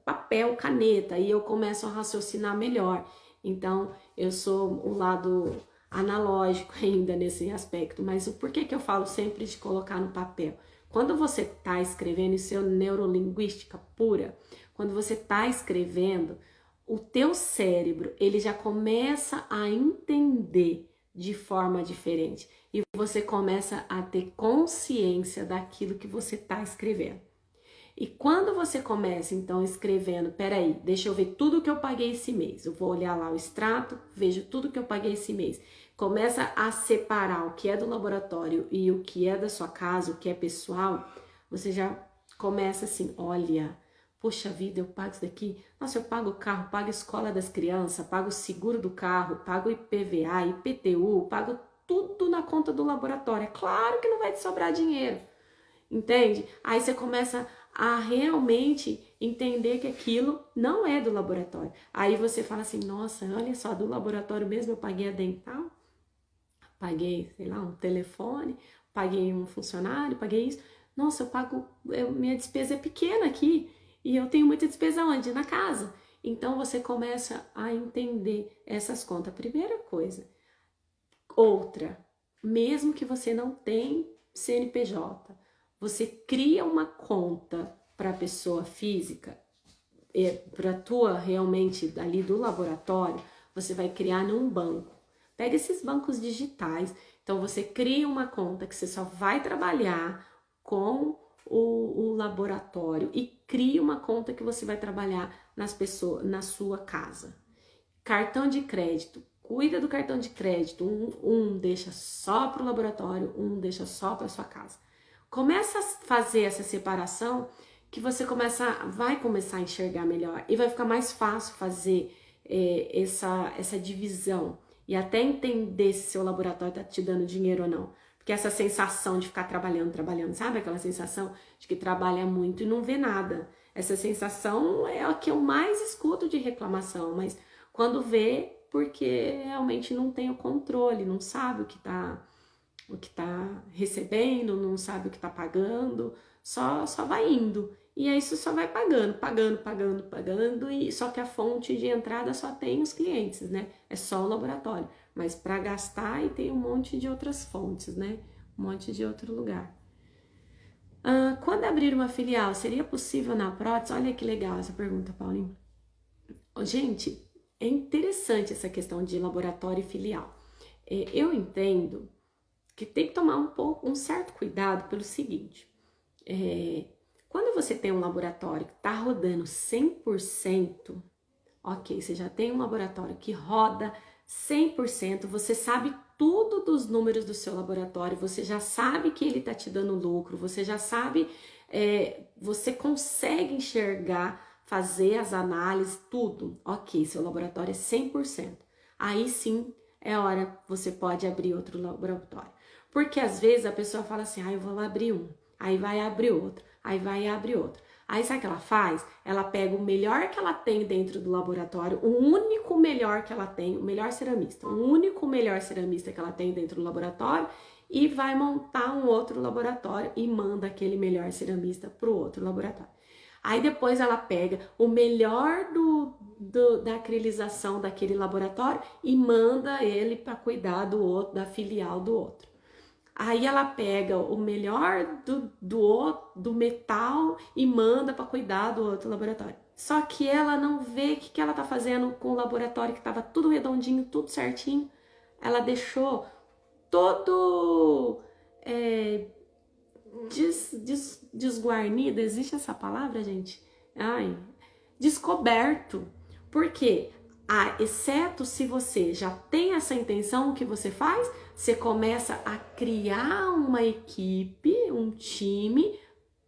papel, caneta, e eu começo a raciocinar melhor. Então, eu sou o lado analógico ainda nesse aspecto. Mas o porquê que eu falo sempre de colocar no papel? Quando você está escrevendo, isso é neurolinguística pura, quando você está escrevendo, o teu cérebro, ele já começa a entender de forma diferente e você começa a ter consciência daquilo que você está escrevendo. E quando você começa, então, escrevendo, peraí, deixa eu ver tudo que eu paguei esse mês. Eu vou olhar lá o extrato, vejo tudo que eu paguei esse mês. Começa a separar o que é do laboratório e o que é da sua casa, o que é pessoal. Você já começa assim, olha, poxa vida, eu pago isso daqui. Nossa, eu pago o carro, pago a escola das crianças, pago o seguro do carro, pago IPVA, IPTU, pago tudo na conta do laboratório. É claro que não vai te sobrar dinheiro, entende? Aí você começa a realmente entender que aquilo não é do laboratório. Aí você fala assim, nossa, olha só, do laboratório mesmo eu paguei a dental, paguei, sei lá, um telefone, paguei um funcionário, paguei isso. Nossa, minha despesa é pequena aqui e eu tenho muita despesa onde? Na casa. Então você começa a entender essas contas. Primeira coisa. Outra, mesmo que você não tenha CNPJ, você cria uma conta para a pessoa física, para a tua realmente ali do laboratório, você vai criar num banco. Pega esses bancos digitais, então você cria uma conta que você só vai trabalhar com o laboratório e cria uma conta que você vai trabalhar nas pessoas, na sua casa. Cartão de crédito, cuida do cartão de crédito, um deixa só para o laboratório, um deixa só para sua casa. Começa a fazer essa separação que você vai começar a enxergar melhor e vai ficar mais fácil fazer essa divisão e até entender se seu laboratório está te dando dinheiro ou não. Porque essa sensação de ficar trabalhando, sabe aquela sensação de que trabalha muito e não vê nada? Essa sensação é a que eu mais escuto de reclamação, mas quando vê, porque realmente não tem o controle, não sabe o que tá recebendo, não sabe o que tá pagando, só vai indo. E aí isso só vai pagando, e só que a fonte de entrada só tem os clientes, né? É só o laboratório. Mas para gastar e tem um monte de outras fontes, né? Um monte de outro lugar. Quando abrir uma filial, seria possível na prótese? Olha que legal essa pergunta, Paulinho. Gente, é interessante essa questão de laboratório e filial. Eu entendo que tem que tomar um certo cuidado pelo seguinte. Quando você tem um laboratório que está rodando 100%, ok, você já tem um laboratório que roda 100%, você sabe tudo dos números do seu laboratório, você já sabe que ele está te dando lucro, você já sabe, você consegue enxergar, fazer as análises, tudo. Ok, seu laboratório é 100%. Aí sim é hora você pode abrir outro laboratório. Porque às vezes a pessoa fala assim, eu vou abrir um, aí vai abrir outro, aí vai abrir outro. Aí sabe o que ela faz? Ela pega o melhor que ela tem dentro do laboratório, o único melhor que ela tem, o melhor ceramista, o único melhor ceramista que ela tem dentro do laboratório e vai montar um outro laboratório e manda aquele melhor ceramista para o outro laboratório. Aí depois ela pega o melhor da acrilização daquele laboratório e manda ele para cuidar do outro, da filial do outro. Aí ela pega o melhor do metal e manda para cuidar do outro laboratório. Só que ela não vê o que ela tá fazendo com o laboratório que tava tudo redondinho, tudo certinho. Ela deixou todo desguarnido, existe essa palavra, gente? Descoberto. Por quê? Exceto se você já tem essa intenção, o que você faz? Você começa a criar uma equipe, um time,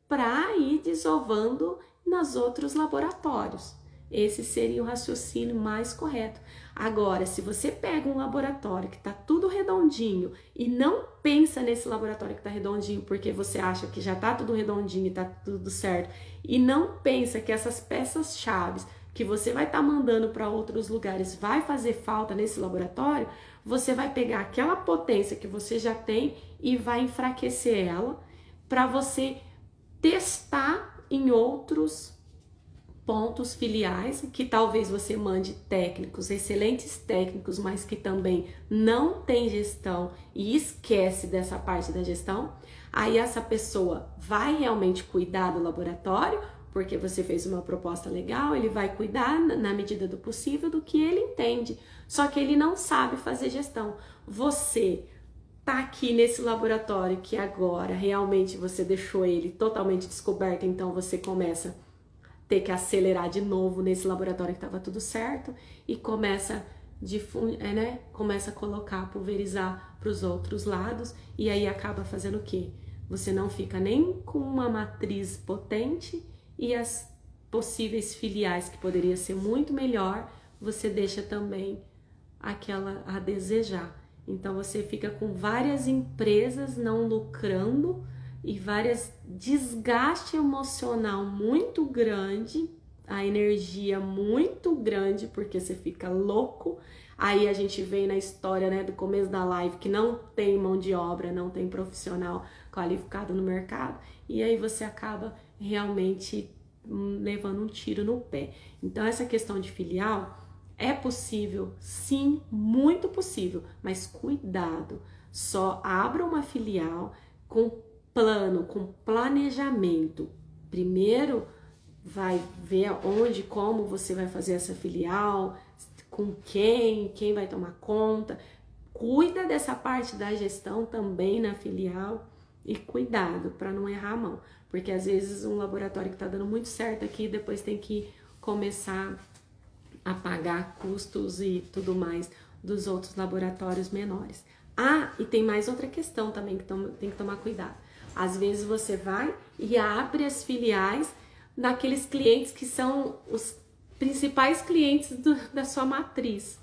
para ir desovando nos outros laboratórios. Esse seria o raciocínio mais correto. Agora, se você pega um laboratório que está tudo redondinho e não pensa nesse laboratório que está redondinho porque você acha que já está tudo redondinho e está tudo certo, e não pensa que essas peças-chave que você vai estar mandando para outros lugares vai fazer falta nesse laboratório, você vai pegar aquela potência que você já tem e vai enfraquecer ela para você testar em outros pontos filiais, que talvez você mande técnicos, excelentes técnicos, mas que também não tem gestão e esquece dessa parte da gestão. Aí essa pessoa vai realmente cuidar do laboratório, porque você fez uma proposta legal, ele vai cuidar na medida do possível do que ele entende, só que ele não sabe fazer gestão. Você tá aqui nesse laboratório que agora realmente você deixou ele totalmente descoberto, então você começa a ter que acelerar de novo nesse laboratório que estava tudo certo e começa começa a colocar, pulverizar para os outros lados, e aí acaba fazendo o quê? Você não fica nem com uma matriz potente, e as possíveis filiais, que poderia ser muito melhor, você deixa também aquela a desejar. Então você fica com várias empresas não lucrando e várias desgaste emocional muito grande, a energia muito grande, porque você fica louco. Aí a gente vem na história, né, do começo da live, que não tem mão de obra, não tem profissional qualificado no mercado, e aí você acaba realmente levando um tiro no pé. Então essa questão de filial é possível, sim, muito possível, mas cuidado, só abra uma filial com plano, com planejamento. Primeiro vai ver onde, como você vai fazer essa filial, com quem vai tomar conta. Cuida dessa parte da gestão também na filial e cuidado para não errar a mão, porque às vezes um laboratório que está dando muito certo aqui, depois tem que começar a pagar custos e tudo mais dos outros laboratórios menores. E tem mais outra questão também que tem que tomar cuidado. Às vezes você vai e abre as filiais daqueles clientes que são os principais clientes da sua matriz.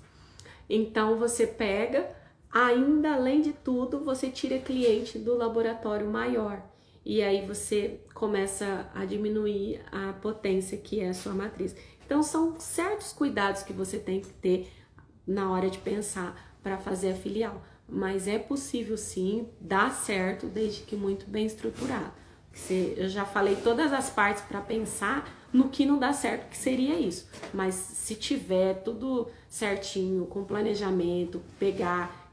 Então você pega, ainda além de tudo, você tira cliente do laboratório maior. E aí você começa a diminuir a potência que é a sua matriz. Então são certos cuidados que você tem que ter na hora de pensar para fazer a filial. Mas é possível sim, dá certo, desde que muito bem estruturado. Eu já falei todas as partes para pensar no que não dá certo, que seria isso. Mas se tiver tudo certinho, com planejamento,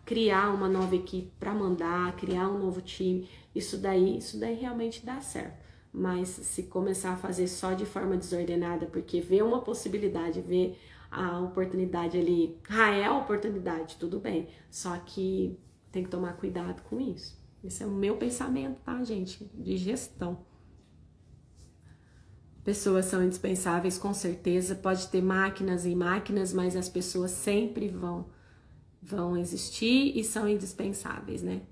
criar uma nova equipe para mandar, criar um novo time, isso daí realmente dá certo. Mas se começar a fazer só de forma desordenada, porque vê uma possibilidade, vê a oportunidade ali, é a oportunidade, tudo bem. Só que tem que tomar cuidado com isso. Esse é o meu pensamento, tá, gente? De gestão. Pessoas são indispensáveis, com certeza. Pode ter máquinas e máquinas, mas as pessoas sempre vão existir e são indispensáveis, né?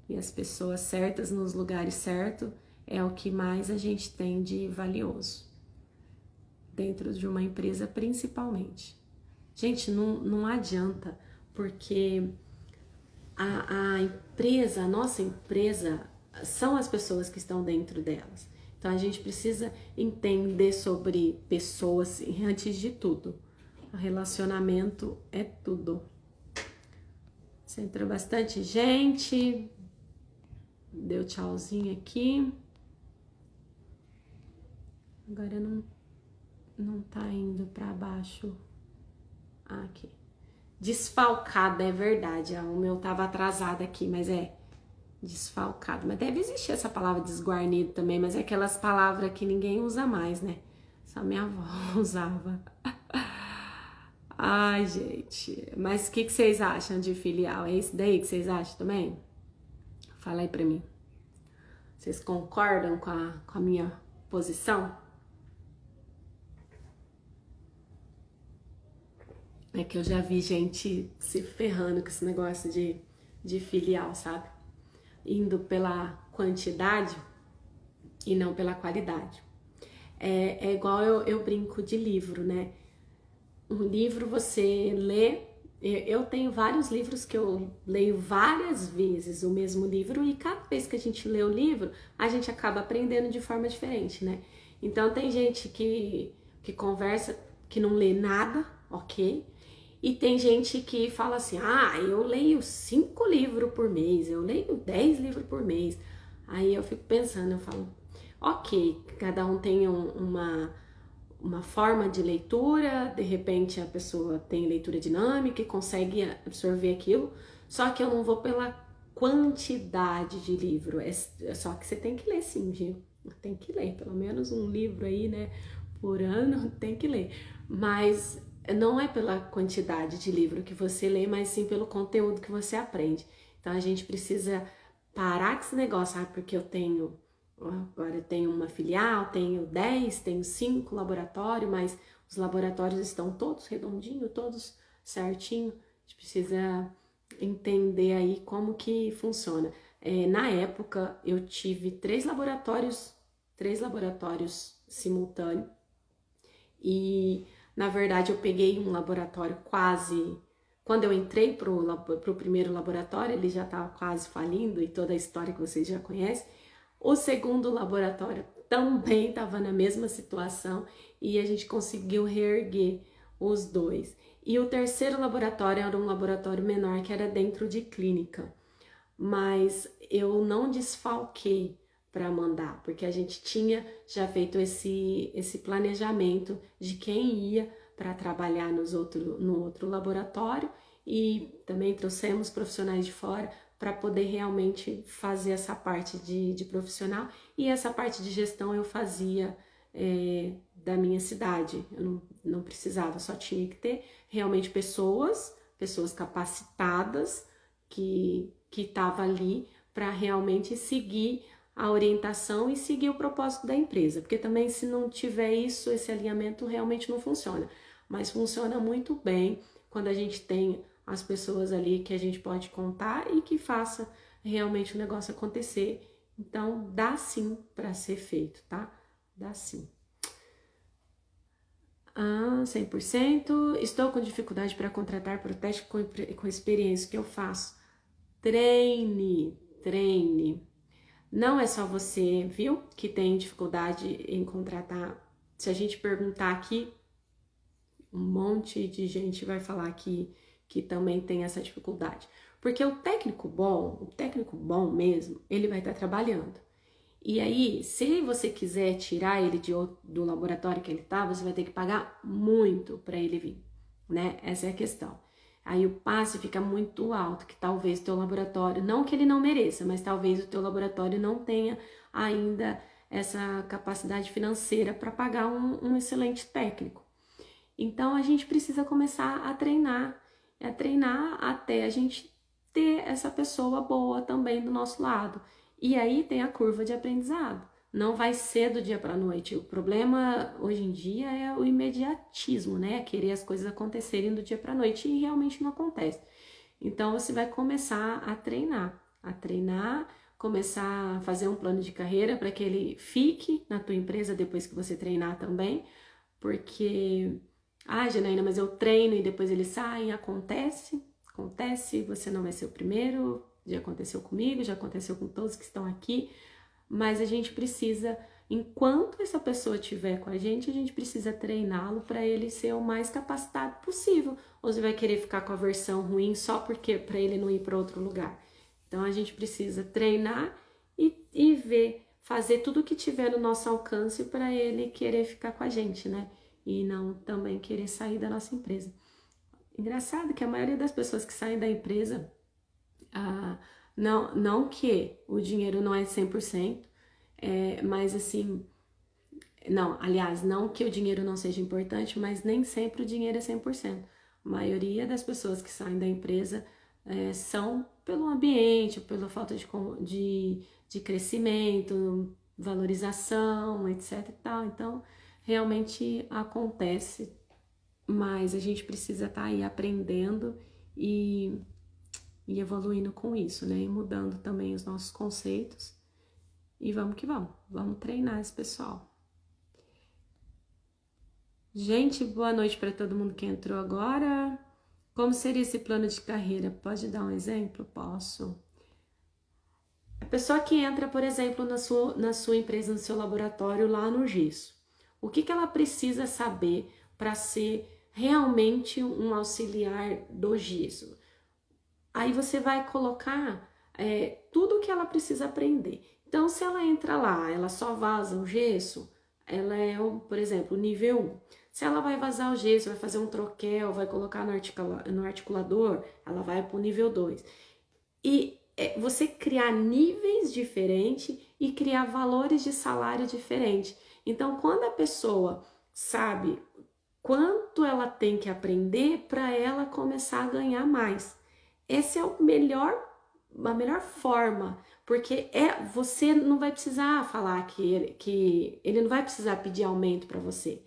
E as pessoas certas nos lugares certos é o que mais a gente tem de valioso. Dentro de uma empresa, principalmente. Gente, não adianta, porque a empresa, a nossa empresa, são as pessoas que estão dentro delas. Então a gente precisa entender sobre pessoas antes de tudo. O relacionamento é tudo. Você entrou bastante gente. Deu tchauzinho aqui. Agora não tá indo para baixo. Aqui. Desfalcada, é verdade. O meu tava atrasado aqui, mas é desfalcado. Mas deve existir essa palavra desguarnido também, mas é aquelas palavras que ninguém usa mais, né? Só minha avó usava. Ai, gente. Mas o que vocês acham de filial? É isso daí que vocês acham também? Fala aí pra mim. Vocês concordam com a minha posição? É que eu já vi gente se ferrando com esse negócio de filial, sabe? Indo pela quantidade e não pela qualidade. É igual eu brinco de livro, né? Um livro você lê. Eu tenho vários livros que eu leio várias vezes o mesmo livro, e cada vez que a gente lê o livro, a gente acaba aprendendo de forma diferente, né? Então tem gente que conversa, que não lê nada, ok? E tem gente que fala assim, eu leio 5 livros por mês, eu leio 10 livros por mês. Aí eu fico pensando, eu falo, ok, cada um tem uma forma de leitura, de repente a pessoa tem leitura dinâmica e consegue absorver aquilo, só que eu não vou pela quantidade de livro, só que você tem que ler sim, viu? Tem que ler, pelo menos um livro aí, né, por ano, tem que ler, mas não é pela quantidade de livro que você lê, mas sim pelo conteúdo que você aprende. Então a gente precisa parar com esse negócio, porque agora eu tenho uma filial, tenho 10, tenho 5 laboratórios, mas os laboratórios estão todos redondinhos, todos certinho. A gente precisa entender aí como que funciona. Na época eu tive 3 laboratórios simultâneos, e na verdade eu peguei um laboratório quase... Quando eu entrei pro primeiro laboratório, ele já estava quase falindo, e toda a história que vocês já conhecem. O segundo laboratório também estava na mesma situação, e a gente conseguiu reerguer os dois. E o terceiro laboratório era um laboratório menor, que era dentro de clínica. Mas eu não desfalquei para mandar, porque a gente tinha já feito esse planejamento de quem ia para trabalhar no outro laboratório, e também trouxemos profissionais de fora para poder realmente fazer essa parte de profissional, e essa parte de gestão eu fazia da minha cidade. Eu não precisava, só tinha que ter realmente pessoas capacitadas que estavam ali para realmente seguir a orientação e seguir o propósito da empresa, porque também se não tiver isso, esse alinhamento realmente não funciona, mas funciona muito bem quando a gente tem as pessoas ali que a gente pode contar e que faça realmente o negócio acontecer. Então dá sim para ser feito, tá? Dá sim. 100%. Estou com dificuldade para contratar para o teste com experiência. O que eu faço? Treine. Não é só você, viu, que tem dificuldade em contratar. Se a gente perguntar aqui, um monte de gente vai falar que que também tem essa dificuldade. Porque o técnico bom mesmo, ele vai estar trabalhando. E aí, se você quiser tirar ele do laboratório que ele tá, você vai ter que pagar muito para ele vir, né? Essa é a questão. Aí o passe fica muito alto, que talvez o teu laboratório, não que ele não mereça, mas talvez o teu laboratório não tenha ainda essa capacidade financeira para pagar um excelente técnico. Então a gente precisa começar a treinar até a gente ter essa pessoa boa também do nosso lado. E aí tem a curva de aprendizado. Não vai ser do dia para a noite. O problema hoje em dia é o imediatismo, né? Querer as coisas acontecerem do dia para a noite e realmente não acontece. Então você vai começar a treinar, começar a fazer um plano de carreira para que ele fique na tua empresa depois que você treinar também, porque Janaína, mas eu treino e depois eles saem, acontece, você não vai ser o primeiro, já aconteceu comigo, já aconteceu com todos que estão aqui, mas a gente precisa, enquanto essa pessoa estiver com a gente precisa treiná-lo para ele ser o mais capacitado possível. Ou você vai querer ficar com a versão ruim só porque para ele não ir para outro lugar. Então a gente precisa treinar e ver, fazer tudo o que tiver no nosso alcance para ele querer ficar com a gente, né? E não também querer sair da nossa empresa. Engraçado que a maioria das pessoas que saem da empresa, não que o dinheiro não é 100%, mas assim, não que o dinheiro não seja importante, mas nem sempre o dinheiro é 100%. A maioria das pessoas que saem da empresa são pelo ambiente, pela falta de crescimento, valorização, etc e tal. Então, realmente acontece, mas a gente precisa estar aí aprendendo e evoluindo com isso, né? E mudando também os nossos conceitos. E vamos que vamos treinar esse pessoal. Gente, boa noite para todo mundo que entrou agora. Como seria esse plano de carreira? Pode dar um exemplo? Posso. A pessoa que entra, por exemplo, na sua empresa, no seu laboratório lá no gesso, o que ela precisa saber para ser realmente um auxiliar do gesso? Aí você vai colocar tudo o que ela precisa aprender. Então, se ela entra lá, ela só vaza o gesso, ela é, por exemplo, nível 1. Se ela vai vazar o gesso, vai fazer um troquel, vai colocar no articulador, ela vai para o nível 2. E você criar níveis diferentes e criar valores de salário diferentes. Então, quando a pessoa sabe quanto ela tem que aprender para ela começar a ganhar mais. Essa é a melhor forma, porque você não vai precisar falar que ele não vai precisar pedir aumento para você.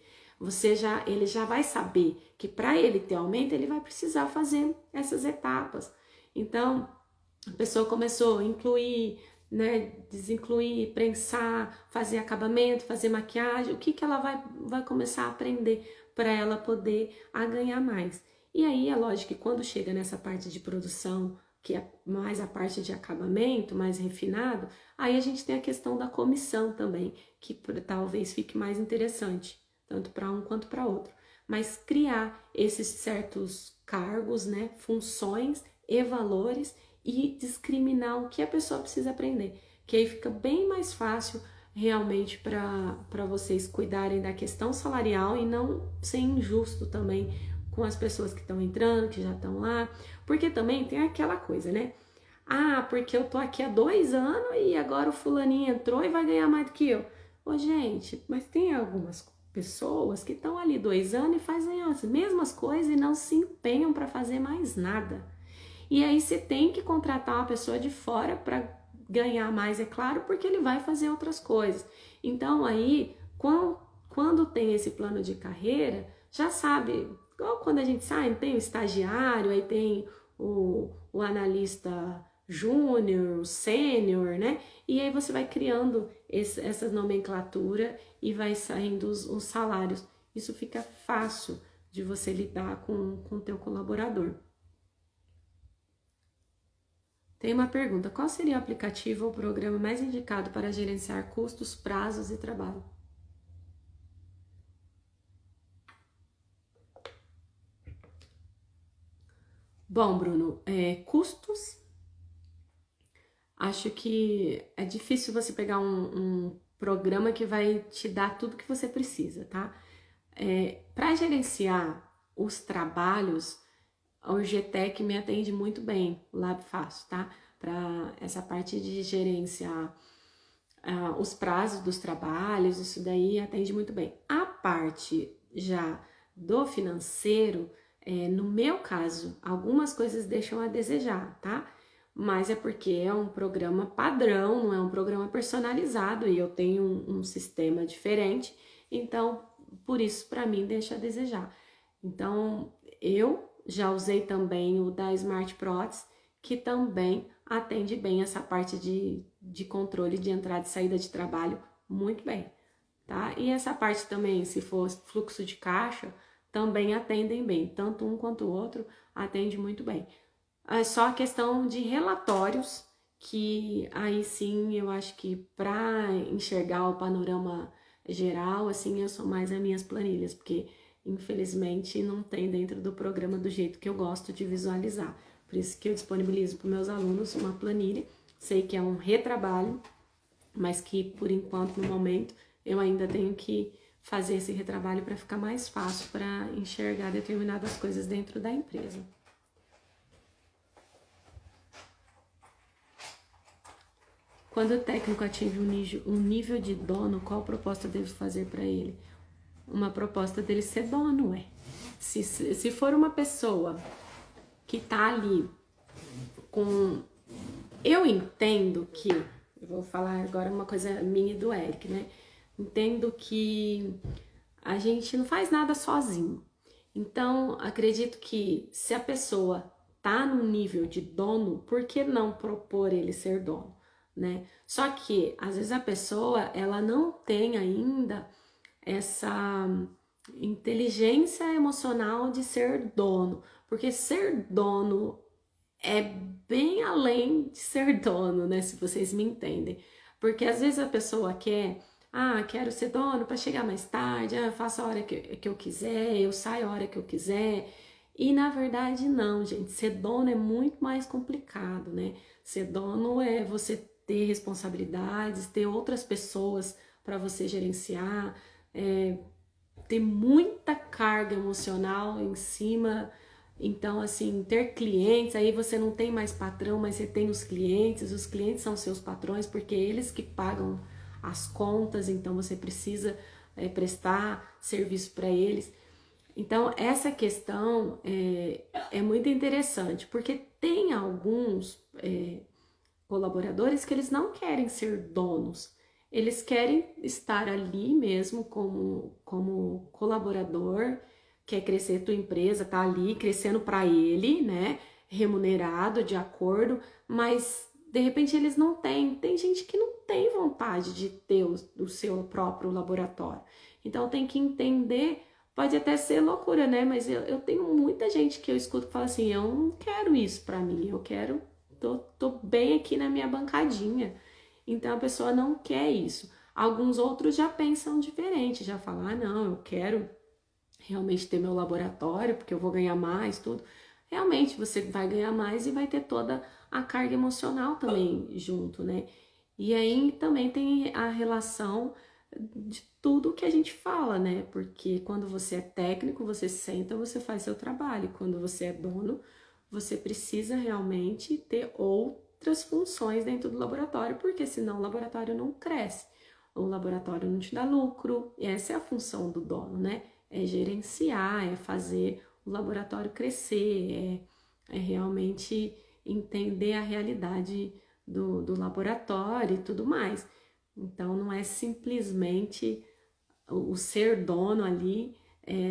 Ele já vai saber que para ele ter aumento, ele vai precisar fazer essas etapas. Então, a pessoa começou a incluir, né, desincluir, prensar, fazer acabamento, fazer maquiagem, o que ela vai começar a aprender para ela poder ganhar mais. E aí é lógico que quando chega nessa parte de produção, que é mais a parte de acabamento, mais refinado, aí a gente tem a questão da comissão também, que talvez fique mais interessante, tanto para um quanto para outro. Mas criar esses certos cargos, né, funções e valores e discriminar o que a pessoa precisa aprender, que aí fica bem mais fácil realmente para vocês cuidarem da questão salarial e não ser injusto também com as pessoas que estão entrando, que já estão lá, porque também tem aquela coisa, né? Porque eu tô aqui há 2 anos e agora o fulaninho entrou e vai ganhar mais do que eu. Ô, gente, mas tem algumas pessoas que estão ali 2 anos e fazem as mesmas coisas e não se empenham para fazer mais nada. E aí você tem que contratar uma pessoa de fora para ganhar mais, é claro, porque ele vai fazer outras coisas. Então aí, quando tem esse plano de carreira, já sabe, igual quando a gente sai, tem o estagiário, aí tem o analista júnior, sênior, né? E aí você vai criando essa nomenclatura e vai saindo os salários. Isso fica fácil de você lidar com o teu colaborador. Tem uma pergunta: qual seria o aplicativo ou programa mais indicado para gerenciar custos, prazos e trabalho? Bom, Bruno, custos. Acho que é difícil você pegar um programa que vai te dar tudo que você precisa, tá? Para gerenciar os trabalhos, o GTEC me atende muito bem, o Lab Fácil, tá? Para essa parte de gerenciar os prazos dos trabalhos, isso daí atende muito bem. A parte já do financeiro, no meu caso, algumas coisas deixam a desejar, tá? Mas é porque é um programa padrão, não é um programa personalizado e eu tenho um sistema diferente, então por isso para mim deixa a desejar. Então eu já usei também o da Smart Prótese, que também atende bem essa parte de controle de entrada e saída de trabalho muito bem, tá? E essa parte também, se for fluxo de caixa, também atendem bem, tanto um quanto o outro atende muito bem. É só a questão de relatórios, que aí sim eu acho que para enxergar o panorama geral, assim, eu sou mais as minhas planilhas, porque infelizmente não tem dentro do programa do jeito que eu gosto de visualizar. Por isso que eu disponibilizo para meus alunos uma planilha. Sei que é um retrabalho, mas que por enquanto, no momento, eu ainda tenho que fazer esse retrabalho para ficar mais fácil para enxergar determinadas coisas dentro da empresa. Quando o técnico atinge um nível de dono, qual proposta devo fazer para ele? Uma proposta dele ser dono, ué. Se for uma pessoa que tá ali com... Eu entendo que... Eu vou falar agora uma coisa minha e do Eric, né? Entendo que a gente não faz nada sozinho. Então, acredito que se a pessoa tá num nível de dono, por que não propor ele ser dono, né? Só que, às vezes, a pessoa, ela não tem ainda essa inteligência emocional de ser dono, porque ser dono é bem além de ser dono, né? Se vocês me entendem. Porque às vezes a pessoa quer, quero ser dono para chegar mais tarde, eu faço a hora que eu quiser, eu saio a hora que eu quiser. E na verdade, não, gente. Ser dono é muito mais complicado, né? Ser dono é você ter responsabilidades, ter outras pessoas para você gerenciar, ter muita carga emocional em cima. Então, assim, ter clientes, aí você não tem mais patrão, mas você tem os clientes são seus patrões, porque eles que pagam as contas, então você precisa prestar serviço para eles. Então, essa questão é muito interessante, porque tem alguns colaboradores que eles não querem ser donos, eles querem estar ali mesmo como colaborador, quer crescer tua empresa, tá ali crescendo para ele, né? Remunerado de acordo, mas de repente eles não têm. Tem gente que não tem vontade de ter o seu próprio laboratório. Então tem que entender, pode até ser loucura, né? Mas eu tenho muita gente que eu escuto que fala assim: eu não quero isso para mim, eu quero. Tô bem aqui na minha bancadinha. Então a pessoa não quer isso. Alguns outros já pensam diferente, já falam, não, eu quero realmente ter meu laboratório, porque eu vou ganhar mais, tudo. Realmente você vai ganhar mais e vai ter toda a carga emocional também junto, né? E aí também tem a relação de tudo que a gente fala, né? Porque quando você é técnico, você senta, você faz seu trabalho. Quando você é dono, você precisa realmente ter outras funções dentro do laboratório, porque senão o laboratório não cresce. O laboratório não te dá lucro, e essa é a função do dono, né? É gerenciar, é fazer o laboratório crescer, é realmente entender a realidade do laboratório e tudo mais. Então, não é simplesmente o ser dono ali,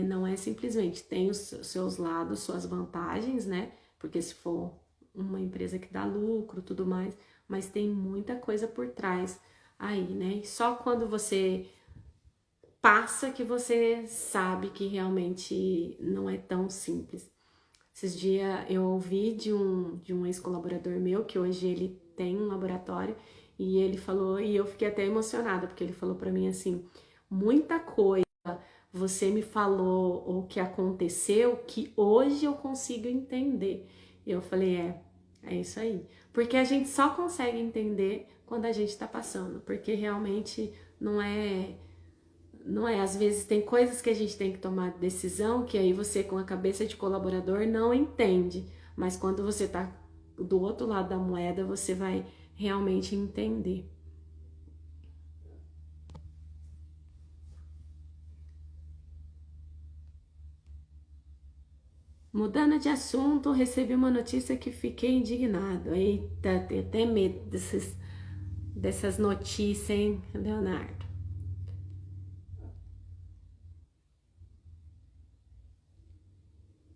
não é simplesmente, tem os seus lados, suas vantagens, né? Porque se for uma empresa que dá lucro, tudo mais, mas tem muita coisa por trás aí, né? E só quando você passa que você sabe que realmente não é tão simples. Esses dias eu ouvi de um ex-colaborador meu, que hoje ele tem um laboratório, e ele falou, e eu fiquei até emocionada, porque ele falou para mim assim, muita coisa você me falou o que aconteceu que hoje eu consigo entender. E eu falei, é isso aí. Porque a gente só consegue entender quando a gente tá passando, porque realmente não é, às vezes tem coisas que a gente tem que tomar decisão que aí você com a cabeça de colaborador não entende, mas quando você tá do outro lado da moeda, você vai realmente entender. Mudando de assunto, recebi uma notícia que fiquei indignado. Eita, tenho até medo dessas notícias, hein, Leonardo?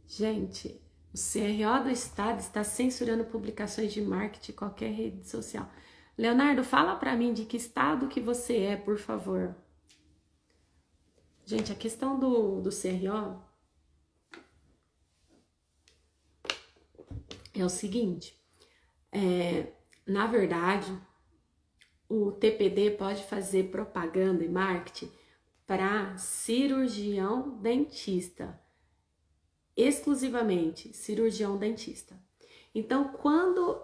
Gente, o CRO do Estado está censurando publicações de marketing em qualquer rede social. Leonardo, fala para mim de que estado que você é, por favor. Gente, a questão do CRO é o seguinte, na verdade, o TPD pode fazer propaganda e marketing para cirurgião dentista, exclusivamente cirurgião dentista. Então, quando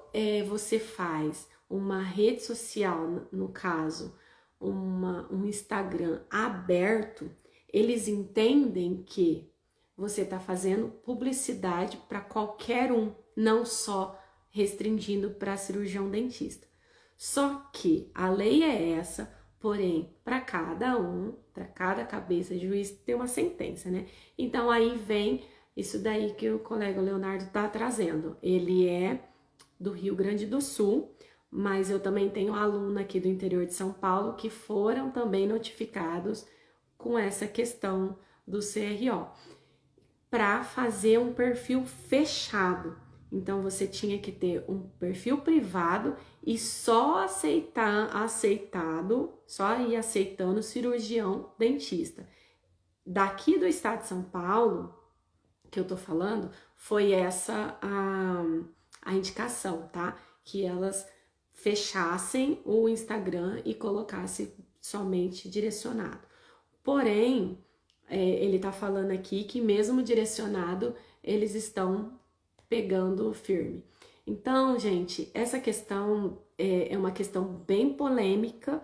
você faz uma rede social, no caso, um Instagram aberto, eles entendem que você está fazendo publicidade para qualquer um, não só restringindo para cirurgião dentista. Só que a lei é essa, porém, para cada um, para cada cabeça de juiz, tem uma sentença, né? Então aí vem isso daí que o colega Leonardo está trazendo. Ele é do Rio Grande do Sul, mas eu também tenho aluno aqui do interior de São Paulo que foram também notificados com essa questão do CRO para fazer um perfil fechado. Então você tinha que ter um perfil privado e só só ir aceitando cirurgião dentista. Daqui do estado de São Paulo, que eu tô falando, foi essa a indicação, tá? Que elas fechassem o Instagram e colocassem somente direcionado. Porém, ele tá falando aqui que mesmo direcionado, eles estão pegando firme. Então, gente, essa questão é uma questão bem polêmica.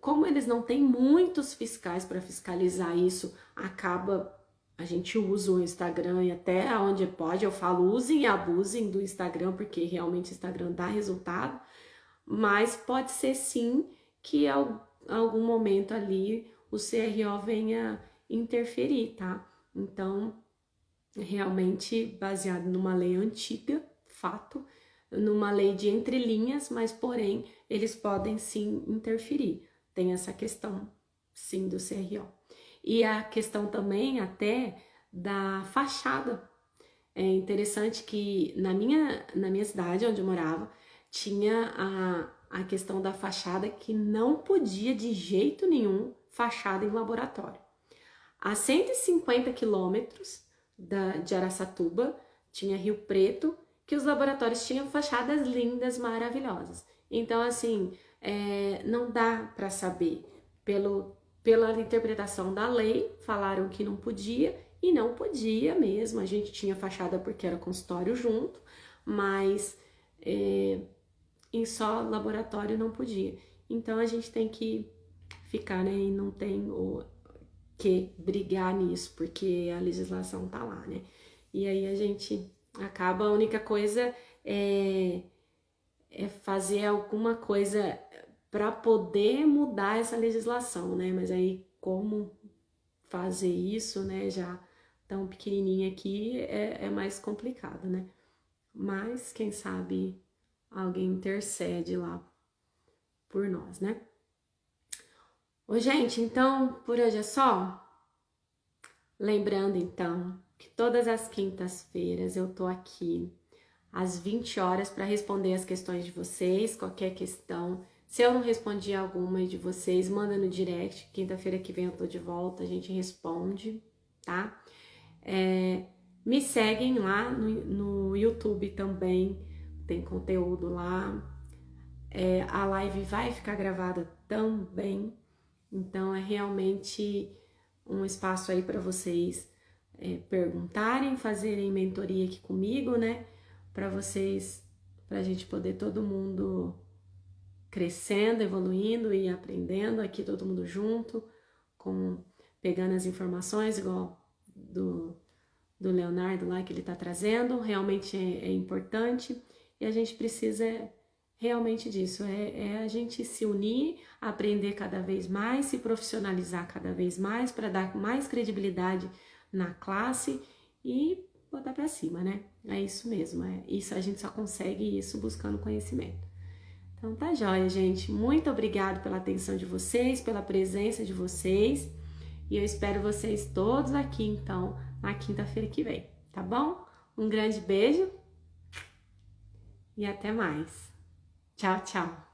Como eles não têm muitos fiscais para fiscalizar isso, a gente usa o Instagram e até onde pode, eu falo, usem e abusem do Instagram, porque realmente o Instagram dá resultado, mas pode ser sim que em algum momento ali o CRO venha interferir, tá? Então, realmente baseado numa lei antiga, fato, numa lei de entrelinhas, mas porém eles podem sim interferir. Tem essa questão sim do CRO. E a questão também até da fachada. É interessante que na minha cidade, onde eu morava, tinha a questão da fachada que não podia de jeito nenhum fachada em laboratório. A 150 quilômetros de Araçatuba, tinha Rio Preto, que os laboratórios tinham fachadas lindas, maravilhosas. Então, assim, não dá para saber. Pela interpretação da lei, falaram que não podia, e não podia mesmo. A gente tinha fachada porque era consultório junto, mas em só laboratório não podia. Então, a gente tem que ficar, né, e não tem que brigar nisso, porque a legislação tá lá, né? E aí a gente acaba, a única coisa é fazer alguma coisa para poder mudar essa legislação, né? Mas aí como fazer isso, né? Já tão pequenininha aqui é mais complicado, né? Mas quem sabe alguém intercede lá por nós, né? Ô, gente, então por hoje é só. Lembrando então que todas as quintas-feiras eu tô aqui às 20 horas para responder as questões de vocês, qualquer questão. Se eu não respondi alguma de vocês, manda no direct. Quinta-feira que vem eu tô de volta, a gente responde, tá? Me seguem lá no YouTube também, tem conteúdo lá. A live vai ficar gravada também, então é realmente um espaço aí para vocês perguntarem, fazerem mentoria aqui comigo, né? Para vocês, para a gente poder todo mundo crescendo, evoluindo e aprendendo aqui, todo mundo junto, pegando as informações, igual do Leonardo lá que ele está trazendo, realmente é importante e a gente precisa realmente disso, a gente se unir, aprender cada vez mais, se profissionalizar cada vez mais para dar mais credibilidade na classe e botar para cima, né? É isso mesmo, isso, a gente só consegue isso buscando conhecimento. Então tá joia, gente. Muito obrigado pela atenção de vocês, pela presença de vocês. E eu espero vocês todos aqui, então, na quinta-feira que vem, tá bom? Um grande beijo e até mais. Tchau, tchau.